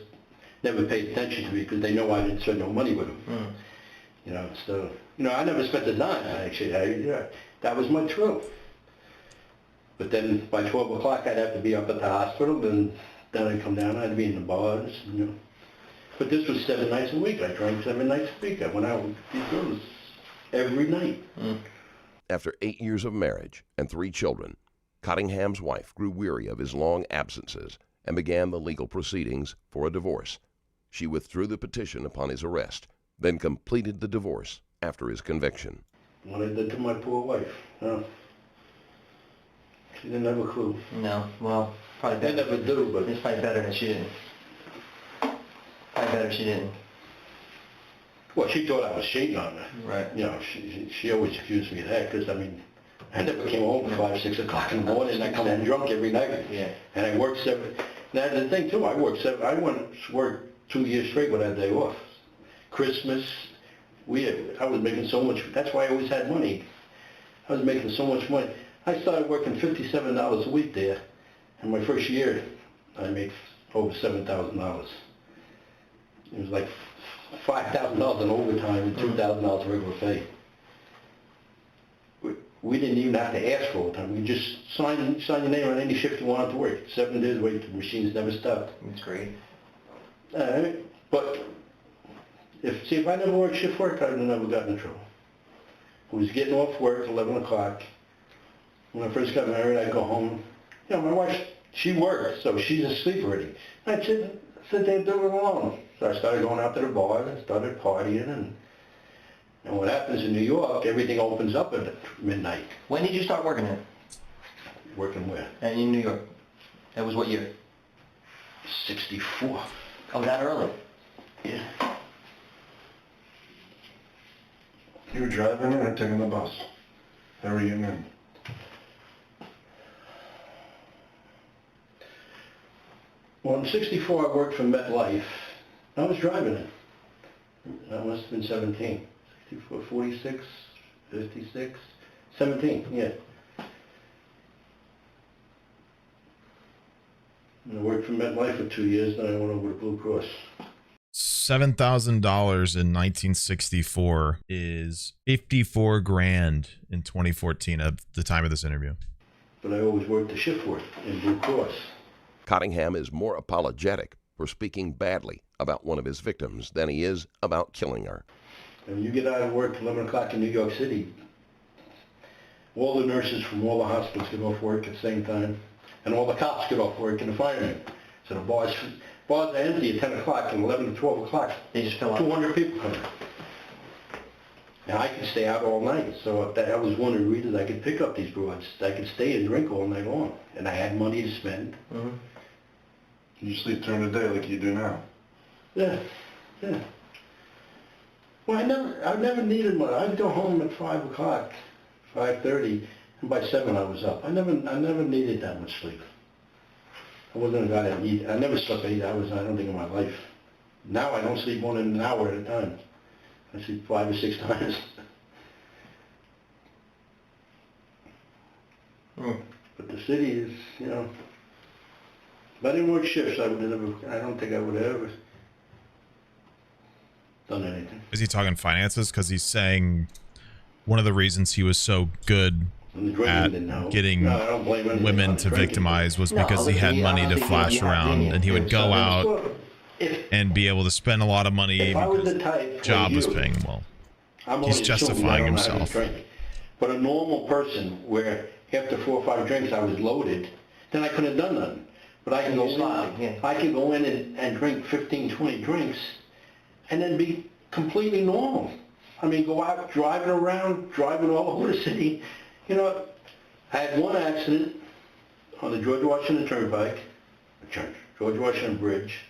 [SPEAKER 3] never paid attention to me because they know I didn't spend no money with them. You know, so, you know, I never spent a dime, actually. That was my thrill. But then by 12 o'clock, I'd have to be up at the hospital, and then I'd come down, I'd be in the bars, you know. But this was 7 nights a week. I drank 7 nights a week. I went out with these girls every night.
[SPEAKER 5] After 8 years of marriage and 3 children, Cottingham's wife grew weary of his long absences and began the legal proceedings for a divorce. she withdrew the petition upon his arrest, then completed the divorce after his conviction.
[SPEAKER 3] What I did to my poor wife, she didn't have a clue.
[SPEAKER 2] No, well, probably
[SPEAKER 3] They
[SPEAKER 2] better.
[SPEAKER 3] never do, but
[SPEAKER 2] It's probably better that she didn't. Probably better she didn't.
[SPEAKER 3] well, she thought I was cheating on her.
[SPEAKER 2] Right.
[SPEAKER 3] You know, she always accused me of that because, I mean, I never came home at 5, 6 o'clock in the morning, and I come home drunk every night.
[SPEAKER 2] Yeah.
[SPEAKER 3] And I worked 7. Now, the thing too, I went to work 2 years straight without a day off. Christmas, I was making so much, that's why I always had money. I was making so much money. I started working $57 a week there, and my first year, I made over $7,000. It was like $5,000 in overtime and $2,000 regular pay. We didn't even have to ask for overtime. We just sign your name on any shift you wanted to work. 7 days a week, the machines never stopped.
[SPEAKER 2] That's great.
[SPEAKER 3] But if I never worked shift work, I would have never gotten in trouble. I was getting off work at 11 o'clock. When I first got married, I'd go home. You know, my wife, she worked, so she's asleep already. I'd sit there and do it alone. So I started going out to the bar and started partying. And what happens in New York, everything opens up at midnight.
[SPEAKER 2] When did you start working there?
[SPEAKER 3] Working where?
[SPEAKER 2] In New York. That was what year?
[SPEAKER 3] 64.
[SPEAKER 2] Oh, that early?
[SPEAKER 3] Yeah.
[SPEAKER 6] You were driving or taking the bus? How were you getting in?
[SPEAKER 3] Well, in 64, I worked for MetLife. I was driving it. I must have been 17. 64, 46, 56, 17, yeah. And I worked for MetLife for 2 years, then I went over to Blue Cross.
[SPEAKER 1] $7,000 in 1964 is 54 grand in 2014 at the time of this interview.
[SPEAKER 3] But I always worked the shift work in Blue Cross.
[SPEAKER 5] Cottingham is more apologetic for speaking badly about one of his victims than he is about killing her.
[SPEAKER 3] And when you get out of work at 11 o'clock in New York City, all the nurses from all the hospitals get off work at the same time, and all the cops get off work, and the firemen. So the bars are empty at 10 o'clock, and 11 to 12 o'clock,
[SPEAKER 2] They just fill up.
[SPEAKER 3] 200 people come in. And I could stay out all night, so that was one of the reasons I could pick up these broads. I could stay and drink all night long, and I had money to spend.
[SPEAKER 2] Mm-hmm.
[SPEAKER 6] You sleep during the day like you do now?
[SPEAKER 3] Yeah, yeah. Well, I never needed money. I'd go home at 5 o'clock, 5:30, and by 7 I was up. I never needed that much sleep. I wasn't a guy that needed. I never slept 8 hours, I don't think, in my life. Now I don't sleep more than an hour at a time. I sleep 5 or 6 times. But the city is, you know, if I didn't work shifts, I don't think I would have ever done anything.
[SPEAKER 1] Is he talking finances? Because he's saying one of the reasons he was so good at getting women to victimize was because he had money to flash around, and he would go out and be able to spend a lot of money because the job was paying him well. He's justifying himself.
[SPEAKER 3] But a normal person, where after 4 or 5 drinks I was loaded, then I couldn't have done nothing. But I can go in and drink 15, 20 drinks and then be completely normal. I mean, go out driving around, driving all over the city. You know, I had one accident on the George Washington Turnpike, George Washington Bridge.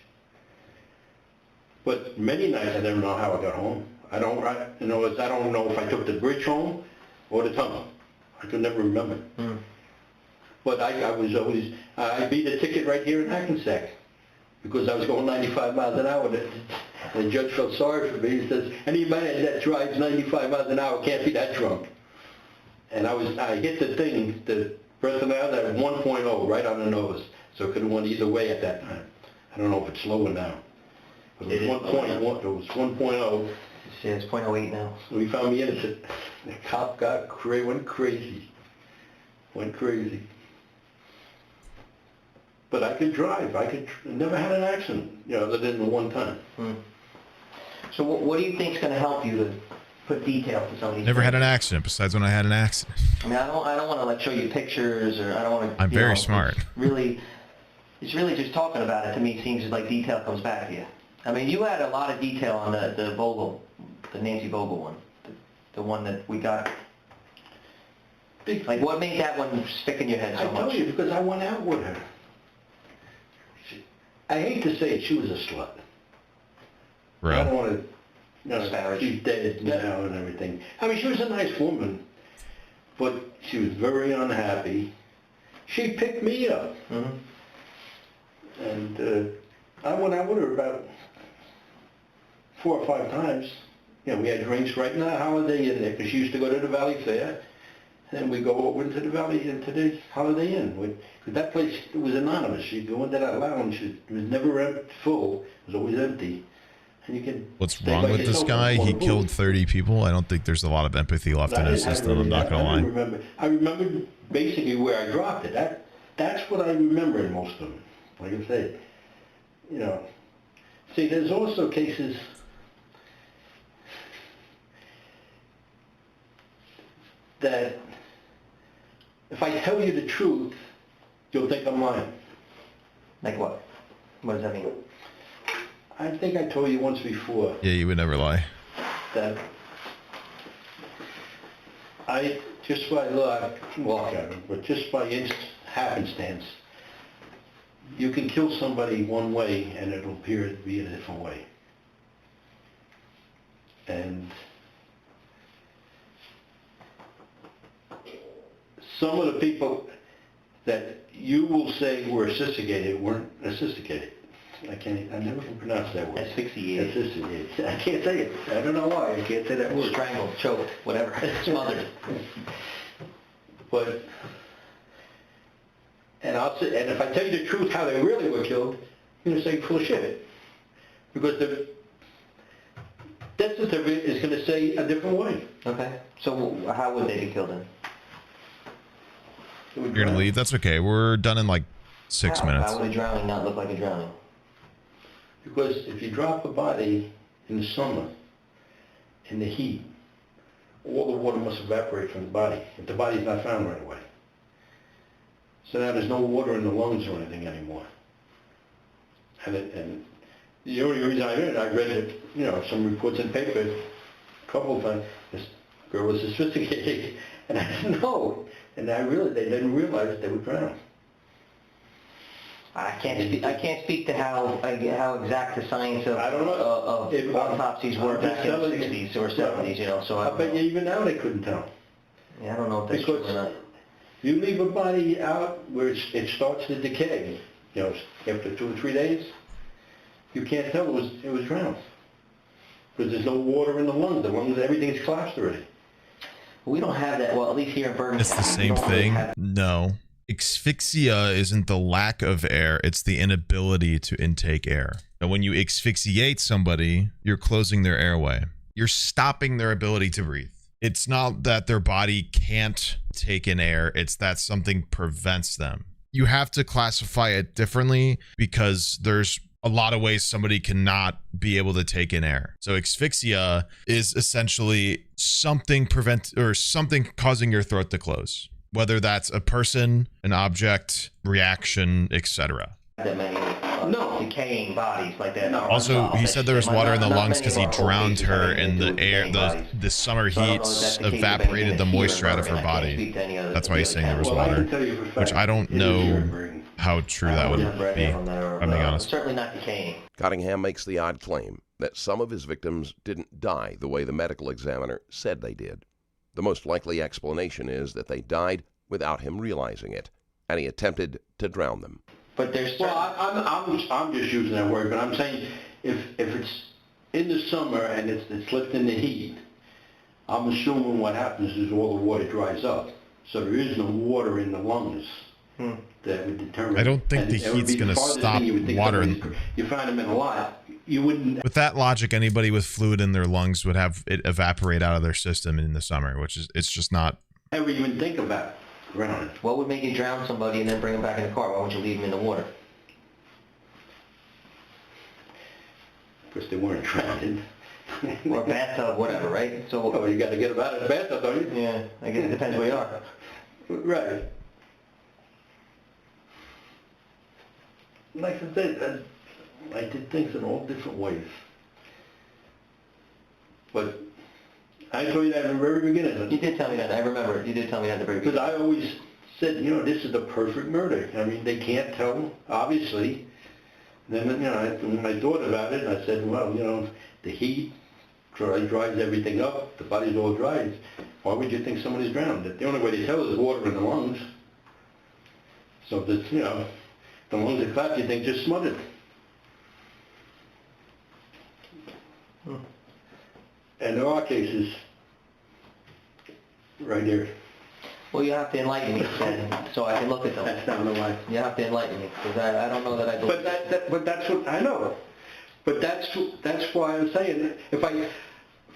[SPEAKER 3] But many nights I never know how I got home. I don't know if I took the bridge home or the tunnel. I could never remember. But I beat a ticket right here in Hackensack because I was going 95 miles an hour. The judge felt sorry for me. He says, any man that drives 95 miles an hour can't be that drunk. And I hit the thing, the personality at 1.0 right on the nose. So it could have went either way at that time. I don't know if it's lower now. But it was 1.0.
[SPEAKER 2] Yeah, it's .08 now.
[SPEAKER 3] We found me innocent. The cop went crazy. But I could drive. Never had an accident, you know, other than the one time.
[SPEAKER 2] So what do you think is going to help you to put detail to some of these
[SPEAKER 1] Never
[SPEAKER 2] things?
[SPEAKER 1] had an accident besides when I had an accident.
[SPEAKER 2] I mean, I don't want to like show you pictures, or I don't want to.
[SPEAKER 1] I'm very smart.
[SPEAKER 2] It's really just talking about it to me seems like detail comes back to you. I mean, you had a lot of detail on the Vogel, the Nancy Vogel one, the one that we got. Like, what made that one stick in your head so much?
[SPEAKER 3] I tell you, because I went out with her. I hate to say it, she was a slut.
[SPEAKER 1] Bro.
[SPEAKER 3] I don't want to, she's dead now and everything. I mean, she was a nice woman, but she was very unhappy. She picked me up.
[SPEAKER 2] Mm-hmm.
[SPEAKER 3] And I went out with her about 4 or 5 times. You know, we had drinks right in the Holiday Inn there, because she used to go to the Valley Fair. And we go over into the Valley, into the Holiday Inn. Because that place, it was anonymous. You go into that lounge, it was never full. It was always empty. And you can.
[SPEAKER 1] What's wrong with this guy? He killed 30 people. I don't think there's a lot of empathy left in his system. I'm not gonna lie.
[SPEAKER 3] I remember basically where I dropped it. That's what I remember in most of them. Like I said, you know. See, there's also cases that if I tell you the truth, you'll think I'm lying.
[SPEAKER 2] Like what? What does that mean?
[SPEAKER 3] I think I told you once before
[SPEAKER 1] Yeah, you would never lie.
[SPEAKER 3] that I, just by luck, but just by happenstance, you can kill somebody one way and it'll appear to be a different way. And some of the people that you will say were asphyxiated weren't asphyxiated. I never can pronounce that word.
[SPEAKER 2] Asphyxiated.
[SPEAKER 3] Asphyxiated. I can't say it. I don't know why. I can't say that word.
[SPEAKER 2] Strangled, choked, whatever. Smothered.
[SPEAKER 3] But, and if I tell you the truth how they really were killed, you're going to say full of shit. Because the death certificate is going to say a different way.
[SPEAKER 2] Okay. So how would they be killed then?
[SPEAKER 1] You're gonna leave? That's okay. We're done in like 6 minutes.
[SPEAKER 2] How would a drowning not look like a drowning?
[SPEAKER 3] Because if you drop a body in the summer, in the heat, all the water must evaporate from the body if the body's not found right away. So now there's no water in the lungs or anything anymore. And the only reason I read it, you know, some reports in the paper a couple of times, this girl was sophisticated, and I didn't know. And they didn't realize they would drown.
[SPEAKER 2] I can't speak to how exact the science of autopsies were back in the 60s or 70s, you know. So
[SPEAKER 3] I bet you even now they couldn't tell.
[SPEAKER 2] Yeah, I don't know if that's true or not.
[SPEAKER 3] You leave a body out where it starts to decay, you know, after 2 or 3 days, you can't tell it was drowned. Because there's no water in the lungs. The lungs, everything's collapsed already.
[SPEAKER 2] We don't have that. Well, at least here in Birmingham.
[SPEAKER 1] It's the same thing. No. Asphyxia isn't the lack of air. It's the inability to intake air. And when you asphyxiate somebody, you're closing their airway. You're stopping their ability to breathe. It's not that their body can't take in air. It's that something prevents them. You have to classify it differently because there's a lot of ways somebody cannot be able to take in air. So asphyxia is essentially something causing your throat to close, whether that's a person, an object, reaction, etc.
[SPEAKER 2] That many decaying bodies like that.
[SPEAKER 1] Also, he said there was water in the lungs because he drowned her in the air. The summer heats evaporated the moisture out of her body. That's why he's saying there was water, which I don't know how true that would be, I'm being honest.
[SPEAKER 2] Certainly not decaying.
[SPEAKER 5] Cottingham makes the odd claim that some of his victims didn't die the way the medical examiner said they did. The most likely explanation is that they died without him realizing it, and he attempted to drown them.
[SPEAKER 2] But there's
[SPEAKER 3] I'm just using that word, but I'm saying if it's in the summer and it's left in the heat, I'm assuming what happens is all the water dries up, so there is no water in the lungs. That would determine.
[SPEAKER 1] I don't think the heat's going to stop water.
[SPEAKER 3] You find them in a lot. You wouldn't.
[SPEAKER 1] With that logic, anybody with fluid in their lungs would have it evaporate out of their system in the summer, which is, it's just not.
[SPEAKER 3] Ever even think about drowning?
[SPEAKER 2] What would make you drown somebody and then bring them back in the car? Why would you leave them in the water?
[SPEAKER 3] Because they weren't drowning.
[SPEAKER 2] Or a bathtub, whatever, right? So.
[SPEAKER 3] Oh, you got to get them out of the bathtub, don't you?
[SPEAKER 2] Yeah, I guess it depends where you are.
[SPEAKER 3] Right. Like I said, I did things in all different ways. But I told you that in the very beginning.
[SPEAKER 2] You did tell me that. I remember it. You did tell me that at the very
[SPEAKER 3] Because
[SPEAKER 2] beginning.
[SPEAKER 3] I always said, you know, this is the perfect murder. I mean, they can't tell, obviously. Then, you know, when I thought about it, I said, well, you know, the heat dries everything up. The body's all dry. Why would you think somebody's drowned? The only way to tell is water in the lungs. So that, you know, the lungs are clapped, you think just smothered. And there are cases right here.
[SPEAKER 2] Well, you have to enlighten me, then, so I can look at them.
[SPEAKER 3] That's down the line.
[SPEAKER 2] You have to enlighten me, because I don't know that I believe.
[SPEAKER 3] But that's what I know. But that's why I'm saying if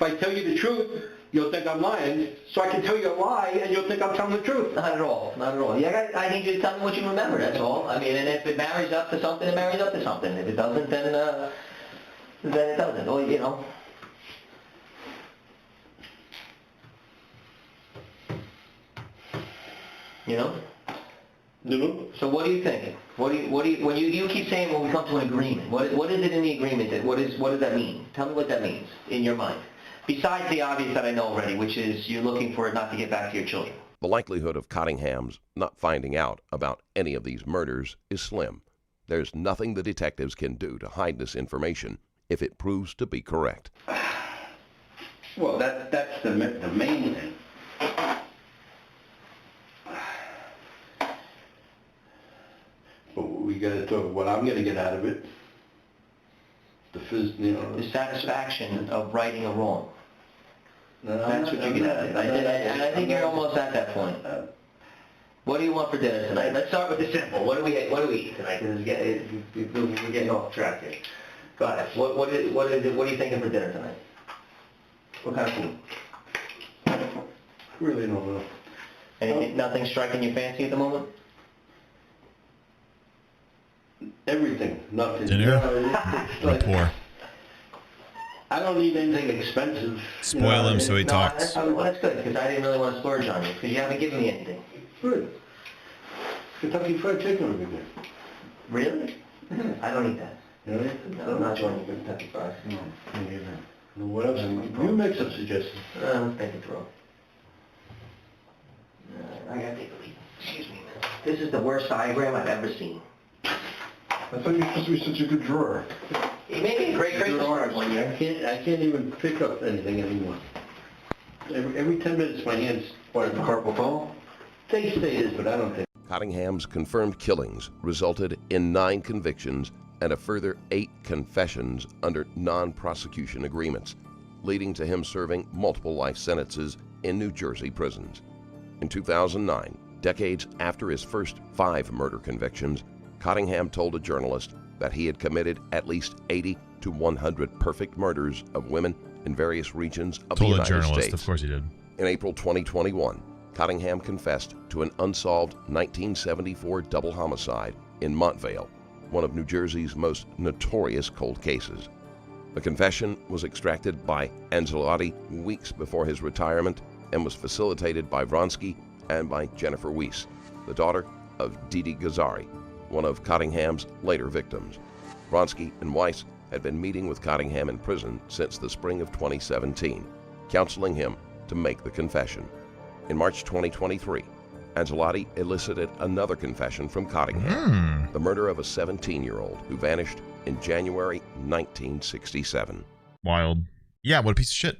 [SPEAKER 3] I tell you the truth, you'll think I'm lying. So I can tell you a lie, and you'll think I'm telling the truth.
[SPEAKER 2] Not at all. Not at all. Yeah, I need you to tell me what you remember. That's all. I mean, and if it marries up to something, it marries up to something. If it doesn't, then it doesn't. Or you know. You know?
[SPEAKER 3] You know?
[SPEAKER 2] So what are you thinking? What do you, when you keep saying, well, we come to an agreement, what is it in the agreement that, what does that mean? Tell me what that means in your mind. Besides the obvious that I know already, which is you're looking for it not to get back to your children.
[SPEAKER 5] The likelihood of Cottingham's not finding out about any of these murders is slim. There's nothing the detectives can do to hide this information if it proves to be correct.
[SPEAKER 3] Well, that's the main thing. But we got to talk what I'm going to get out of it.
[SPEAKER 2] The satisfaction of righting a wrong. That's what you get out of it. And I think you're almost at that point. What do you want for dinner tonight? Let's start with the simple. What do we eat tonight? Because we're getting off track here. Go ahead. What are you thinking for dinner tonight? What kind of food?
[SPEAKER 3] I really don't know.
[SPEAKER 2] Anything, nothing striking your fancy at the moment?
[SPEAKER 3] Everything, nothing.
[SPEAKER 1] Dinner?
[SPEAKER 3] Rapport. I don't need anything expensive.
[SPEAKER 1] Spoil him so he talks.
[SPEAKER 2] Well, that's good, because I didn't really want to splurge on you, because you haven't given me anything.
[SPEAKER 3] Good. Kentucky Fried Chicken would be good.
[SPEAKER 2] Really? I don't eat that.
[SPEAKER 3] Really?
[SPEAKER 2] No, I'm not joining you for Kentucky Fried.
[SPEAKER 3] No, me neither. No, what else? You make some suggestions.
[SPEAKER 2] I'm thinking through. I gotta take a lead. Excuse me, man. This is the worst diagram I've ever seen.
[SPEAKER 6] I thought you were supposed to be such a good drawer.
[SPEAKER 2] He made me a great Christmas card one year.
[SPEAKER 3] I can't even pick up anything anymore. Every 10 minutes my hands...
[SPEAKER 2] What, the purple phone?
[SPEAKER 3] They say this, but I don't think...
[SPEAKER 5] Cottingham's confirmed killings resulted in 9 convictions and a further 8 confessions under non-prosecution agreements, leading to him serving multiple life sentences in New Jersey prisons. In 2009, decades after his first 5 murder convictions, Cottingham told a journalist that he had committed at least 80 to 100 perfect murders of women in various regions of the United States.
[SPEAKER 1] Of course he did.
[SPEAKER 5] In April 2021, Cottingham confessed to an unsolved 1974 double homicide in Montvale, one of New Jersey's most notorious cold cases. The confession was extracted by Angelotti weeks before his retirement and was facilitated by Vronsky and by Jennifer Weiss, the daughter of Didi Gazzari, one of Cottingham's later victims. Vronsky and Weiss had been meeting with Cottingham in prison since the spring of 2017, counseling him to make the confession. In March 2023, Angelotti elicited another confession from Cottingham, the murder of a 17-year-old who vanished in January 1967.
[SPEAKER 1] Wild. Yeah, what a piece of shit.